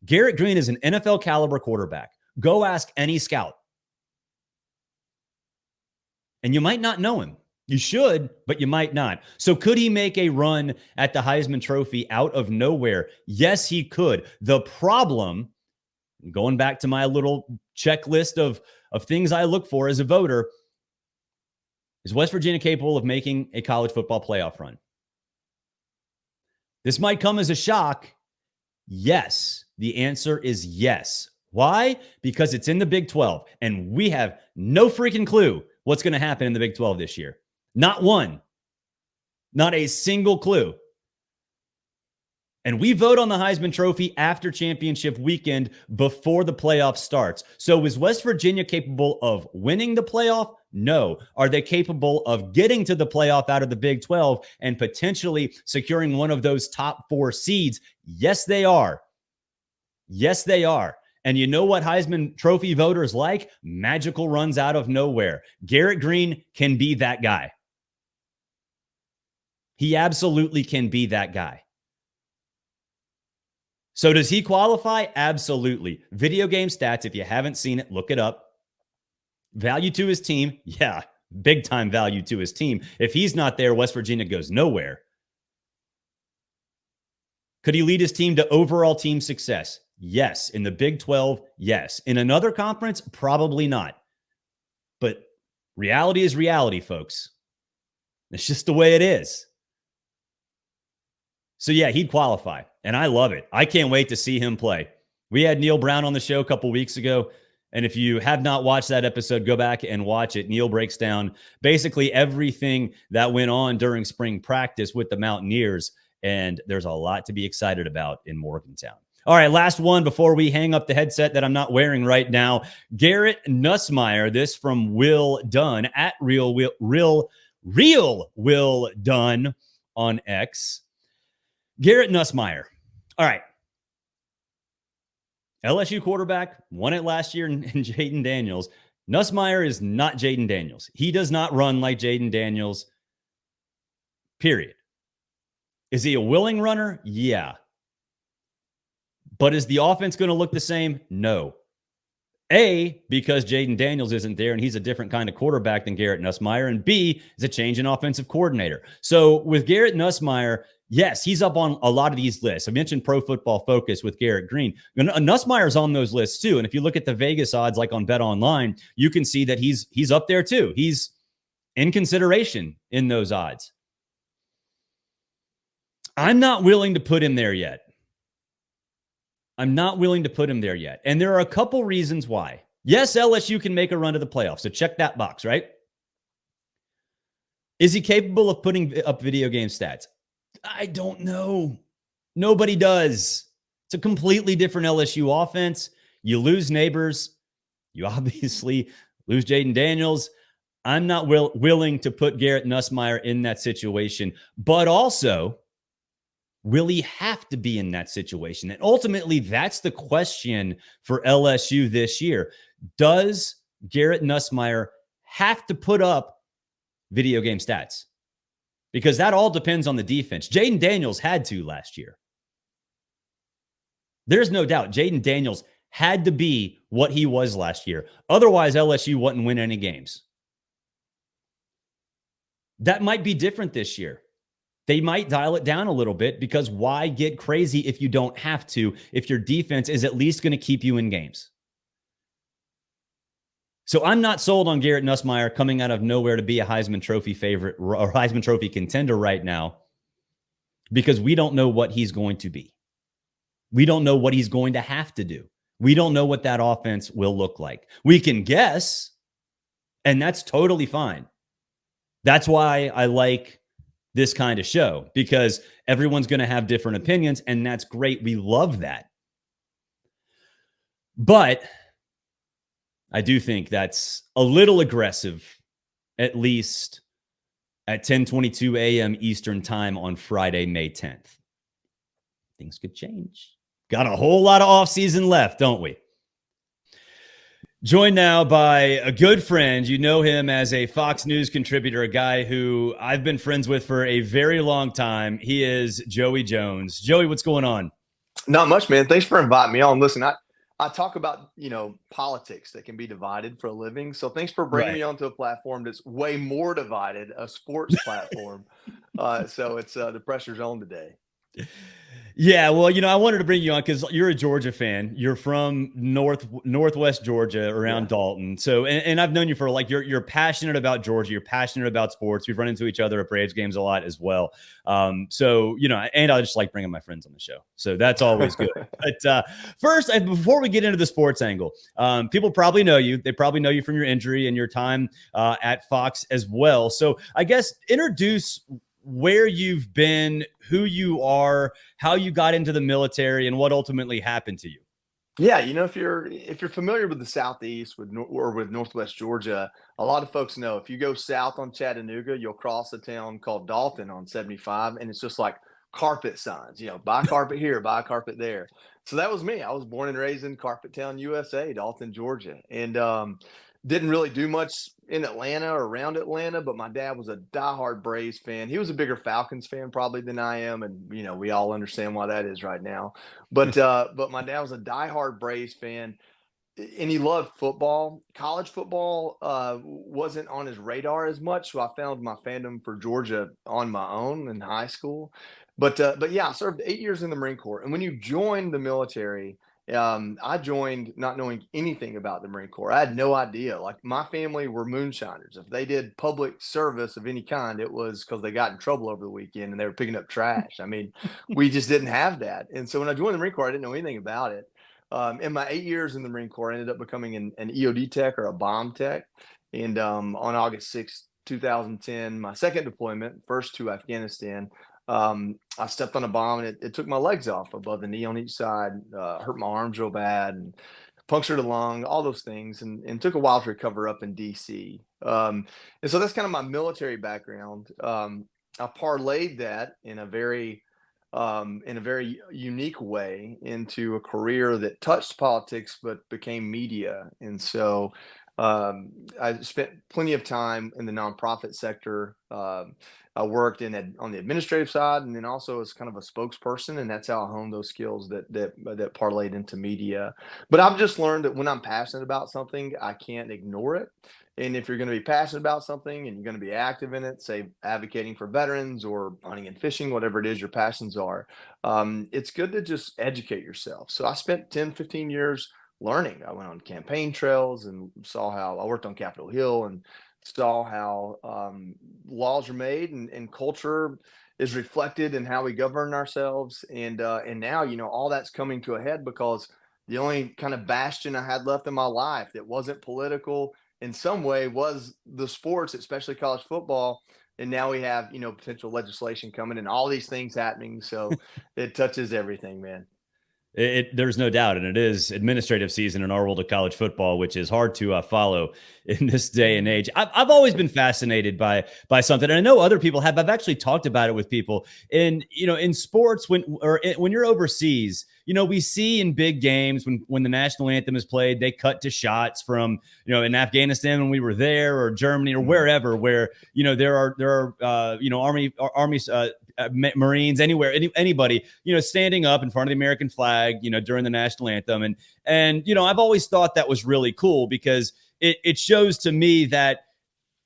Garrett Green is an NFL caliber quarterback. Go ask any scout. And you might not know him. You should, but you might not. So could he make a run at the Heisman Trophy out of nowhere? Yes, he could. The problem, going back to my little checklist of things I look for as a voter, is West Virginia capable of making a college football playoff run? This might come as a shock. Yes. The answer is yes. Why? Because it's in the Big 12, and we have no freaking clue what's going to happen in the Big 12 this year. Not one. Not a single clue. And we vote on the Heisman Trophy after championship weekend before the playoff starts. So is West Virginia capable of winning the playoff? No. Are they capable of getting to the playoff out of the Big 12 and potentially securing one of those top 4 seeds? Yes, they are. Yes, they are. And you know what Heisman Trophy voters like? Magical runs out of nowhere. Garrett Green can be that guy. He absolutely can be that guy. So does he qualify? Absolutely. Video game stats, if you haven't seen it, look it up. Value to his team. Yeah, big time value to his team. If he's not there, West Virginia goes nowhere. Could he lead his team to overall team success? Yes. In the Big 12, yes. In another conference, probably not. But reality is reality, folks. It's just the way it is. So yeah, he'd qualify, and I love it. I can't wait to see him play. We had Neil Brown on the show a couple weeks ago, and if you have not watched that episode, go back and watch it. Neil breaks down basically everything that went on during spring practice with the Mountaineers, and there's a lot to be excited about in Morgantown. All right, last one before we hang up the headset that I'm not wearing right now. Garrett Nussmeier, this from Will Dunn, at Real Will Dunn on X. Garrett Nussmeier. All right. LSU quarterback, won it last year in Jayden Daniels. Nussmeier is not Jayden Daniels. He does not run like Jayden Daniels, period. Is he a willing runner? Yeah. But is the offense going to look the same? No. A, because Jayden Daniels isn't there and he's a different kind of quarterback than Garrett Nussmeier. And B, is a change in offensive coordinator. So with Garrett Nussmeier, yes, he's up on a lot of these lists. I mentioned Pro Football Focus with Garrett Green. Nussmeier's on those lists too. And if you look at the Vegas odds, like on BetOnline, you can see that he's up there too. He's in consideration in those odds. I'm not willing to put him there yet. And there are a couple reasons why. Yes, LSU can make a run to the playoffs. So check that box, right? Is he capable of putting up video game stats? I don't know. Nobody does. It's a completely different LSU offense. You lose Neighbors. You obviously lose Jayden Daniels. I'm not willing to put Garrett Nussmeier in that situation. But also, will he have to be in that situation? And ultimately, that's the question for LSU this year. Does Garrett Nussmeier have to put up video game stats? Because that all depends on the defense. Jayden Daniels had to last year. There's no doubt Jayden Daniels had to be what he was last year. Otherwise, LSU wouldn't win any games. That might be different this year. They might dial it down a little bit because why get crazy if you don't have to, if your defense is at least going to keep you in games? So I'm not sold on Garrett Nussmeier coming out of nowhere to be a Heisman Trophy favorite or Heisman Trophy contender right now because we don't know what he's going to be. We don't know what he's going to have to do. We don't know what that offense will look like. We can guess, and that's totally fine. That's why I like this kind of show, because everyone's going to have different opinions, and that's great. We love that. But I do think that's a little aggressive, at least at 10:22 a.m. Eastern time on Friday, May 10th. Things could change. Got a whole lot of offseason left, don't we? Joined now by a good friend. You know him as a Fox News contributor, a guy who I've been friends with for a very long time. He is Joey Jones. Joey, what's going on? Not much, man. Thanks for inviting me on. Listen, I talk about, politics that can be divided for a living. So thanks for bringing Right. me onto a platform that's way more divided, a sports platform. So it's the pressure's on today. Yeah, well, I wanted to bring you on because you're a Georgia fan. You're from Northwest Georgia, around Yeah. Dalton. So, and I've known you for like you're passionate about Georgia. You're passionate about sports. We've run into each other at Braves games a lot as well. So and I just like bringing my friends on the show. So that's always good. But first, before we get into the sports angle, people probably know you. They probably know you from your injury and your time at Fox as well. So I guess introduce where you've been, who you are, how you got into the military, and what ultimately happened to you. Yeah, if you're familiar with the Southeast or with Northwest Georgia, a lot of folks know if you go south on Chattanooga, you'll cross a town called Dalton on 75, and it's just like carpet signs. Buy carpet here, buy carpet there. So that was me. I was born and raised in Carpet Town, USA, Dalton, Georgia, and didn't really do much in Atlanta or around Atlanta. But my dad was a diehard Braves fan. He was a bigger Falcons fan probably than I am, and we all understand why that is right now. But my dad was a diehard Braves fan, and he loved football. College football wasn't on his radar as much, so I found my fandom for Georgia on my own in high school. But yeah, I served 8 years in the Marine Corps, and when you join the military, I joined not knowing anything about the Marine Corps. I had no idea. Like my family were moonshiners. If they did public service of any kind, it was because they got in trouble over the weekend and they were picking up trash. I mean, we just didn't have that. And so when I joined the Marine Corps, I didn't know anything about it. In my 8 years in the Marine Corps, I ended up becoming an EOD tech or a bomb tech. And on August 2010, my second deployment, first to Afghanistan, I stepped on a bomb and it took my legs off above the knee on each side, hurt my arms real bad, and punctured a lung, all those things, and took a while to recover up in DC. And so that's kind of my military background. I parlayed that in a very unique way into a career that touched politics but became media. And so I spent plenty of time in the nonprofit sector. I worked on the administrative side, and then also as kind of a spokesperson, and that's how I honed those skills that parlayed into media. But I've just learned that when I'm passionate about something, I can't ignore it. And if you're going to be passionate about something and you're going to be active in it, say advocating for veterans or hunting and fishing, whatever it is your passions are, it's good to just educate yourself. So I spent 10, 15 years learning. I went on campaign trails and saw how I worked on Capitol Hill and saw how laws are made and culture is reflected in how we govern ourselves. And now, all that's coming to a head because the only kind of bastion I had left in my life that wasn't political in some way was the sports, especially college football. And now we have, potential legislation coming and all these things happening. So it touches everything, man. There's no doubt, and it is administrative season in our world of college football, which is hard to follow in this day and age. I've always been fascinated by something, and I know other people have. I've actually talked about it with people. And in sports, when you're overseas, we see in big games when the national anthem is played, they cut to shots from in Afghanistan when we were there, or Germany, or wherever, where there are army Marines, anywhere, anybody, standing up in front of the American flag, during the national anthem. And I've always thought that was really cool because it shows to me that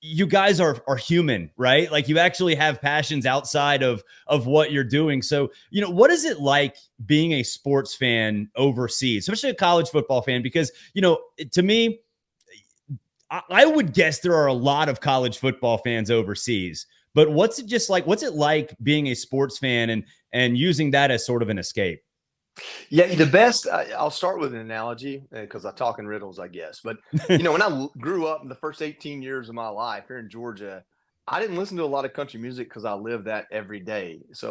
you guys are human, right? Like you actually have passions outside of what you're doing. So, what is it like being a sports fan overseas, especially a college football fan? Because, to me, I would guess there are a lot of college football fans overseas. But what's it like being a sports fan and using that as sort of an escape? Yeah, I'll start with an analogy because I talk in riddles, I guess. But, when I grew up in the first 18 years of my life here in Georgia, I didn't listen to a lot of country music because I lived that every day. So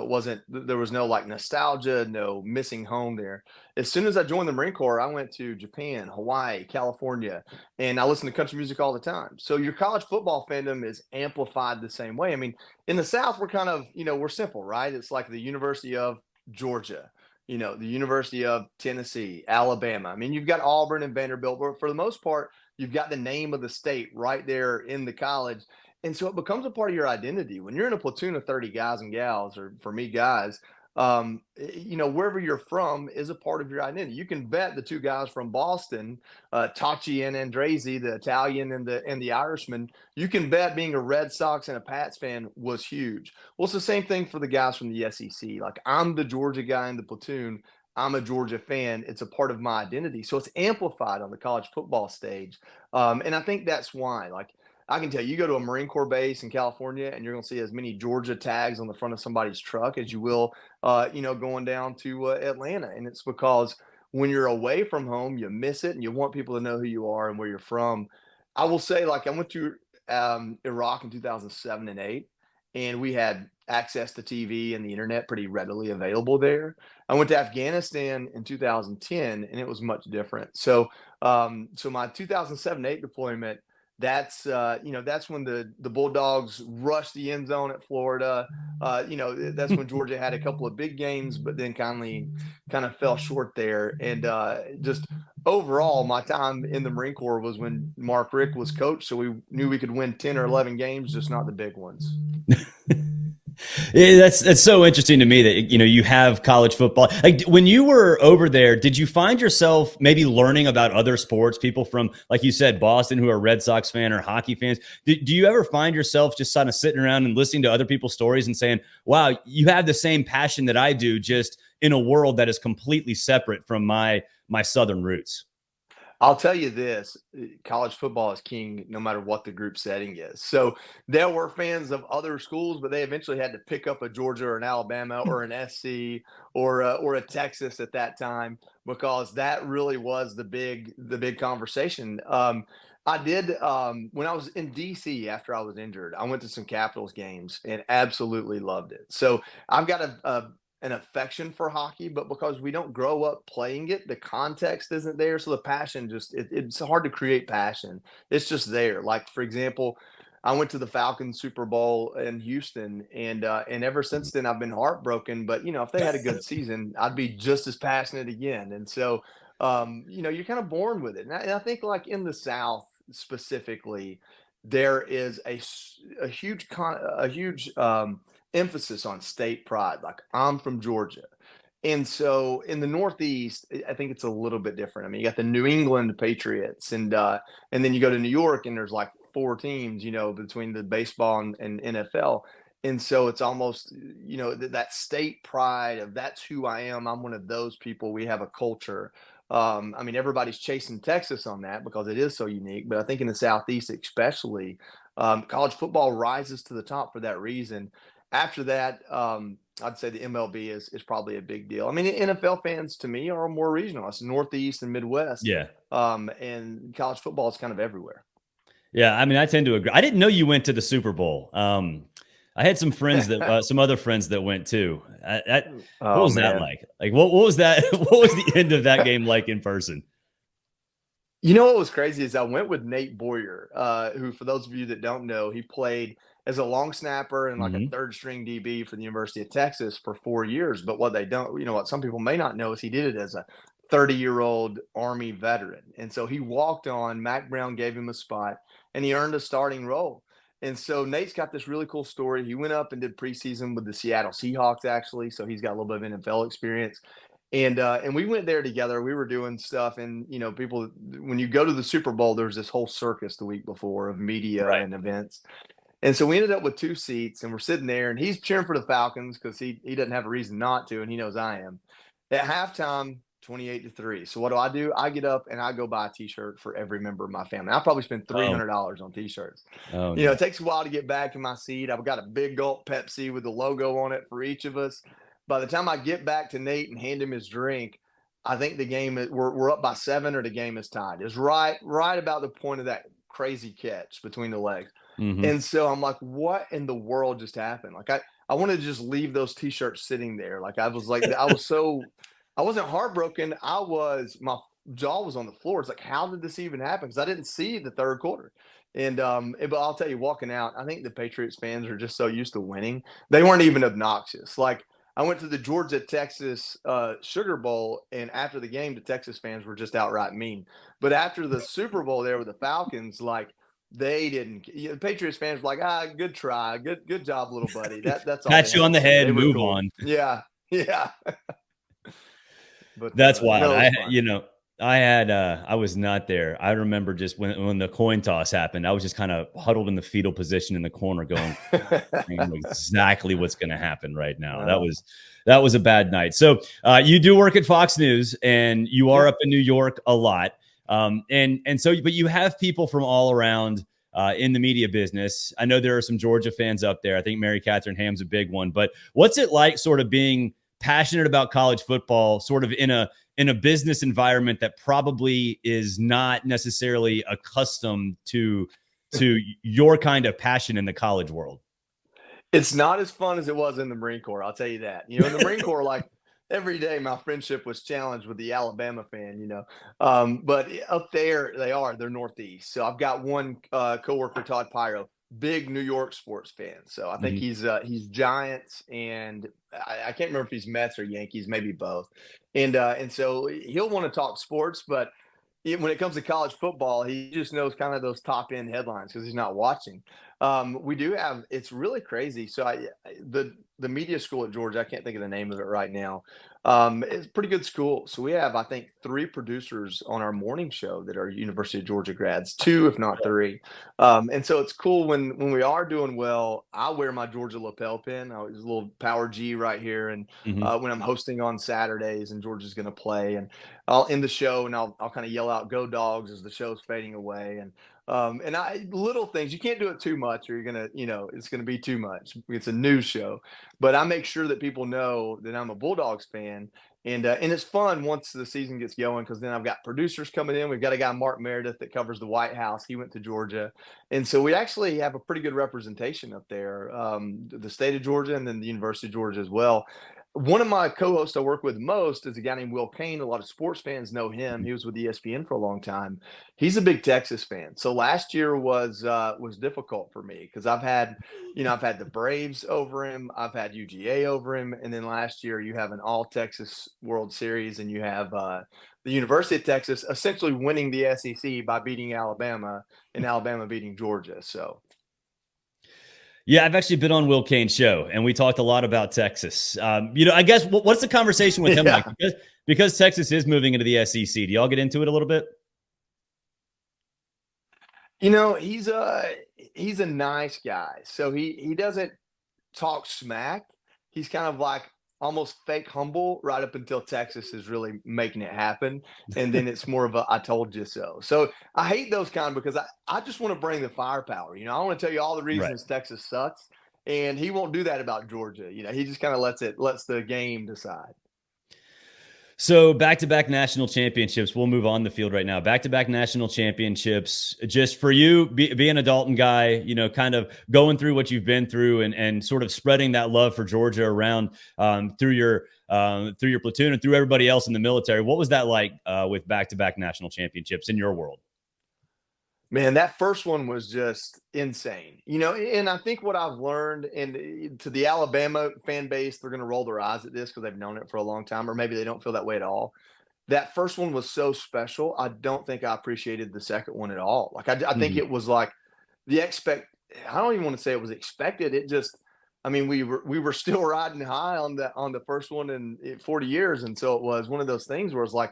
there was no like nostalgia, no missing home there. As soon as I joined the Marine Corps, I went to Japan, Hawaii, California, and I listened to country music all the time. So your college football fandom is amplified the same way. I mean, in the South, we're kind of, we're simple, right? It's like the University of Georgia, the University of Tennessee, Alabama. I mean, you've got Auburn and Vanderbilt, but for the most part, you've got the name of the state right there in the college. And so it becomes a part of your identity. When you're in a platoon of 30 guys and gals, or for me, guys, wherever you're from is a part of your identity. You can bet the two guys from Boston, Tachi and Andresi, the Italian and the Irishman, you can bet being a Red Sox and a Pats fan was huge. Well, it's the same thing for the guys from the SEC. Like, I'm the Georgia guy in the platoon. I'm a Georgia fan. It's a part of my identity. So it's amplified on the college football stage. And I think that's why, like, I can tell you, you go to a Marine Corps base in California and you're going to see as many Georgia tags on the front of somebody's truck as you will, going down to Atlanta. And it's because when you're away from home, you miss it and you want people to know who you are and where you're from. I will say, like, I went to Iraq in 2007 and 8, and we had access to TV and the internet pretty readily available there. I went to Afghanistan in 2010, and it was much different. So my 2007-8 deployment, that's when the Bulldogs rushed the end zone at Florida. That's when Georgia had a couple of big games, but then kind of fell short there. And just overall, my time in the Marine Corps was when Mark Richt was coach, so we knew we could win 10 or 11 games, just not the big ones. Yeah, that's so interesting to me that, you have college football. Like, when you were over there, did you find yourself maybe learning about other sports, people from, like you said, Boston, who are Red Sox fan or hockey fans? Do you ever find yourself just kind of sitting around and listening to other people's stories and saying, wow, you have the same passion that I do, just in a world that is completely separate from my Southern roots? I'll tell you this, college football is king no matter what the group setting is. So there were fans of other schools, but they eventually had to pick up a Georgia or an Alabama or an SC or a Texas at that time, because that really was the big conversation. I did when I was in DC after I was injured, I went to some Capitals games and absolutely loved it. So I've got an affection for hockey, but because we don't grow up playing it, the context isn't there. So the passion it's hard to create passion. It's just there. Like, for example, I went to the Falcons Super Bowl in Houston, and ever since then I've been heartbroken. But if they had a good season, I'd be just as passionate again. And so, you're kind of born with it. And I think, like, in the South specifically, there is a huge emphasis on state pride. Like, I'm from Georgia. And so in the Northeast, I think it's a little bit different. I mean, you got the New England Patriots, and then you go to New York and there's like 4 teams, between the baseball and NFL. And so it's almost, that state pride of that's who I am. I'm one of those people. We have a culture. I mean, everybody's chasing Texas on that because it is so unique. But I think in the Southeast, especially, college football rises to the top for that reason. After that, I'd say the MLB is probably a big deal. I mean, NFL fans to me are more regional. It's Northeast and Midwest. Yeah. And college football is kind of everywhere. Yeah, I mean, I tend to agree. I didn't know you went to the Super Bowl. I had some friends some other friends that went too. What was that like? Like, what was that? What was the end of that game like in person? What was crazy is I went with Nate Boyer, who, for those of you that don't know, he played as a long snapper and like a third string DB for the University of Texas for 4 years. But what they don't, what some people may not know is he did it as a 30-year-old Army veteran. And so he walked on, Mac Brown gave him a spot, and he earned a starting role. And so Nate's got this really cool story. He went up and did preseason with the Seattle Seahawks, actually. So he's got a little bit of NFL experience. And we went there together. We were doing stuff, and people, when you go to the Super Bowl, there's this whole circus the week before of media and events. And so we ended up with 2 seats, and we're sitting there, and he's cheering for the Falcons because he doesn't have a reason not to, and he knows I am. At halftime, 28-3. So what do? I get up and I go buy a T-shirt for every member of my family. I probably spent $300 on T-shirts. Oh, no. It takes a while to get back to my seat. I've got a big gulp Pepsi with the logo on it for each of us. By the time I get back to Nate and hand him his drink, I think the game we're up by 7 or the game is tied. It's right about the point of that crazy catch between the legs. Mm-hmm. And so I'm like, what in the world just happened? Like, I wanted to just leave those T-shirts sitting there. Like, I wasn't heartbroken. My jaw was on the floor. It's like, how did this even happen? Because I didn't see the third quarter. And but I'll tell you, walking out, I think the Patriots fans are just so used to winning. They weren't even obnoxious. Like, I went to the Georgia-Texas Sugar Bowl, and after the game, the Texas fans were just outright mean. But after the Super Bowl there with the Falcons, like, they didn't. The Patriots fans were like, good try, good job, little buddy. That's all. Pat you on the head, move cool. on. Yeah. Yeah. But That's wild. no, it was fun. I was not there. I remember just when the coin toss happened, I was just kind of huddled in the fetal position in the corner going, I know exactly what's going to happen right now. Uh, That was a bad night. So you do work at Fox News, and you are yeah. up in New York a lot. And so, but you have people from all around in the media business. I know there are some Georgia fans up there. I think Mary Catherine Ham's a big one. But what's it like, sort of being passionate about college football, sort of in a business environment that probably is not necessarily accustomed to your kind of passion in the college world? It's not as fun as it was in the Marine Corps, I'll tell you that. In the Marine Corps, like every day, my friendship was challenged with the Alabama fan. But up there, they're Northeast. So I've got one coworker, Todd Pyro, big New York sports fan. So I think Mhm. he's Giants, and I can't remember if he's Mets or Yankees, maybe both. And so he'll want to talk sports, but when it comes to college football, he just knows kind of those top end headlines because he's not watching. We do have, it's really crazy. So the media school at Georgia, I can't think of the name of it right now. It's a pretty good school. So we have, I think, 3 producers on our morning show that are University of Georgia grads, 2 if not 3. And so it's cool when we are doing well. I wear my Georgia lapel pin. There's a little Power G right here, and Mhm. when I'm hosting on Saturdays and Georgia's going to play, and I'll end the show and I'll kind of yell out "Go Dogs" as the show's fading away, and I little things, you can't do it too much or you're gonna, it's gonna be too much. It's a news show, but I make sure that people know that I'm a Bulldogs fan, and it's fun once the season gets going because then I've got producers coming in. We've got a guy, Mark Meredith, that covers the White House. He went to Georgia, and so we actually have a pretty good representation up there, the state of Georgia and then the University of Georgia as well. One of my co-hosts I work with most is a guy named Will Kane. A lot of sports fans know him. He was with ESPN for a long time. He's a big Texas fan. So last year was difficult for me because I've had the Braves over him, I've had UGA over him, and then last year you have an All Texas World Series, and you have the University of Texas essentially winning the SEC by beating Alabama, and Alabama beating Georgia. So Yeah, I've actually been on Will Kane's show, and we talked a lot about Texas. I guess what's the conversation with him like? yeah. Because Texas is moving into the SEC. Do y'all get into it a little bit? He's a nice guy. So he doesn't talk smack. He's kind of like almost fake humble right up until Texas is really making it happen. And then it's more of a I told you so. So I hate those kind because I just want to bring the firepower. I want to tell you all the Right. reasons Texas sucks. And he won't do that about Georgia. He just kind of lets the game decide. So back-to-back national championships. We'll move on the field right now. Back-to-back national championships. Just for you, being a Dalton guy, kind of going through what you've been through and sort of spreading that love for Georgia around through your platoon and through everybody else in the military. What was that like with back-to-back national championships in your world? Man, that first one was just insane. And I think what I've learned, and to the Alabama fan base, they're going to roll their eyes at this because they've known it for a long time, or maybe they don't feel that way at all. That first one was so special. I don't think I appreciated the second one at all. Like, I think Mhm. it was like the I don't even want to say it was expected. It just, I mean, we were still riding high on the first one in 40 years. And so it was one of those things where it's like,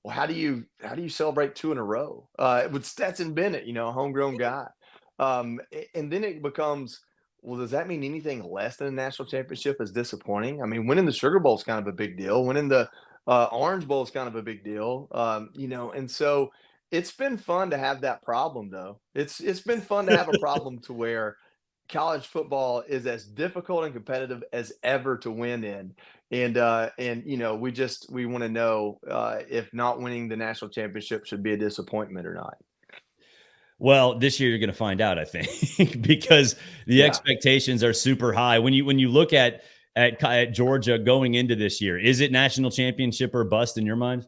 well, how do you celebrate 2 in a row with Stetson Bennett, a homegrown guy, and then it becomes, well, does that mean anything less than a national championship is disappointing? I mean, winning the Sugar Bowl is kind of a big deal. Winning the Orange Bowl is kind of a big deal, and so it's been fun to have that problem, though. It's been fun to have a problem to where college football is as difficult and competitive as ever to win in. And we want to know if not winning the national championship should be a disappointment or not. Well, this year you're going to find out, I think, because the Yeah. expectations are super high. When you look at Georgia going into this year, is it national championship or bust in your mind?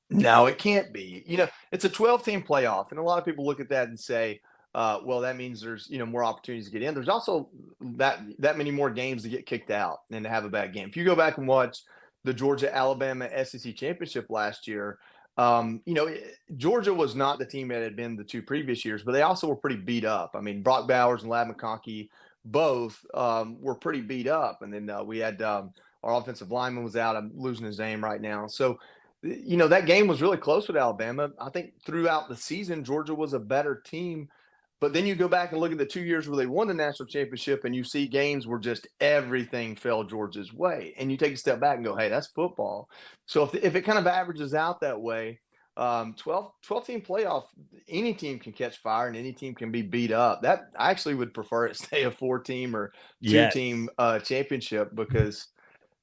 No, it can't be. It's a 12-team playoff, and a lot of people look at that and say, well, that means there's more opportunities to get in. There's also that many more games to get kicked out and to have a bad game. If you go back and watch the Georgia Alabama SEC championship last year, Georgia was not the team that had been the 2 previous years, but they also were pretty beat up. I mean, Brock Bowers and Lad McConkey both were pretty beat up. And then we had our offensive lineman was out. I'm losing his name right now. So, that game was really close with Alabama. I think throughout the season, Georgia was a better team. But then you go back and look at the 2 years where they won the national championship, and you see games where just everything fell Georgia's way. And you take a step back and go, hey, that's football. So if it kind of averages out that way, 12-team playoff, any team can catch fire and any team can be beat up. That I actually would prefer it stay a 4-team or 2-team championship because –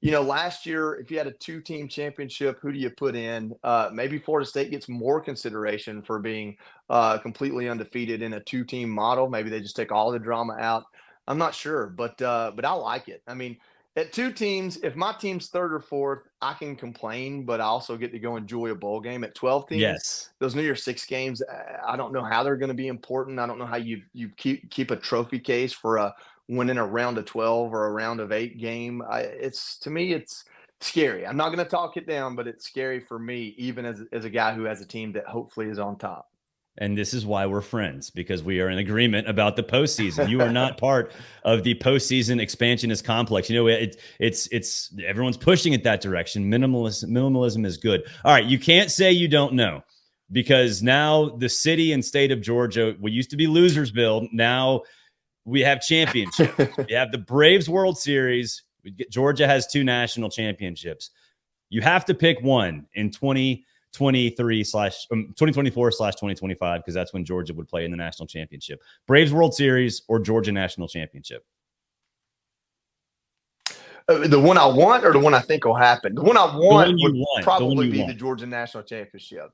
last year, if you had a 2-team championship, who do you put in? Maybe Florida State gets more consideration for being completely undefeated in a 2-team model. Maybe they just take all the drama out. I'm not sure, but I like it. I mean, at 2 teams, if my team's 3rd or 4th, I can complain, but I also get to go enjoy a bowl game. At 12 teams, those New Year's Six games, I don't know how they're going to be important. I don't know how you keep a trophy case for winning a round of 12 or a round of 8 game. To me, it's scary. I'm not going to talk it down, but it's scary for me, even as a guy who has a team that hopefully is on top. And this is why we're friends, because we are in agreement about the postseason. You are not part of the postseason expansionist complex. It's everyone's pushing it that direction. Minimalism is good. All right, you can't say you don't know, because now the city and state of Georgia, we used to be Losersville. Now we have championships. We have the Braves World Series. Georgia has 2 national championships. You have to pick one in 2024/2025, because that's when Georgia would play in the national championship. Braves World Series or Georgia national championship? The one I want or the one I think will happen? The one I want would probably be the Georgia national championship.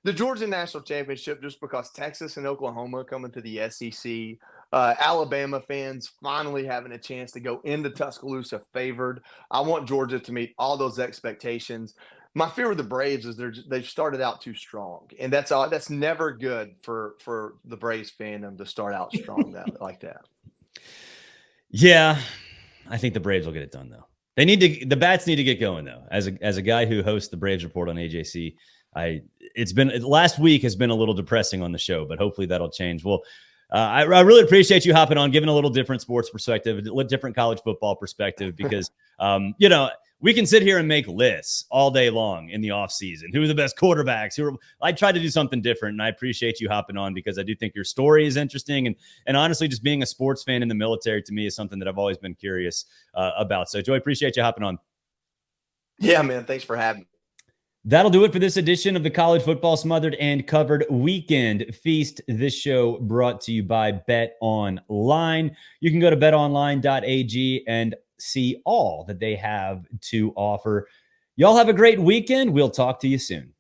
The Georgia national championship, just because Texas and Oklahoma coming to the SEC, Alabama fans finally having a chance to go into Tuscaloosa favored. I want Georgia to meet all those expectations. My fear with the Braves is they've started out too strong, and that's never good for the Braves fandom to start out strong like that. Yeah, I think the Braves will get it done though. The bats need to get going though. As a guy who hosts the Braves Report on AJC, last week has been a little depressing on the show, but hopefully that'll change. Well, I really appreciate you hopping on, giving a little different sports perspective, a different college football perspective, because we can sit here and make lists all day long in the offseason. Who are the best quarterbacks? I tried to do something different, and I appreciate you hopping on because I do think your story is interesting. And honestly, just being a sports fan in the military to me is something that I've always been curious about. So, Joey, appreciate you hopping on. Yeah, man. Thanks for having me. That'll do it for this edition of the College Football Smothered and Covered Weekend Feast. This show brought to you by BetOnline. You can go to betonline.ag and see all that they have to offer. Y'all have a great weekend. We'll talk to you soon.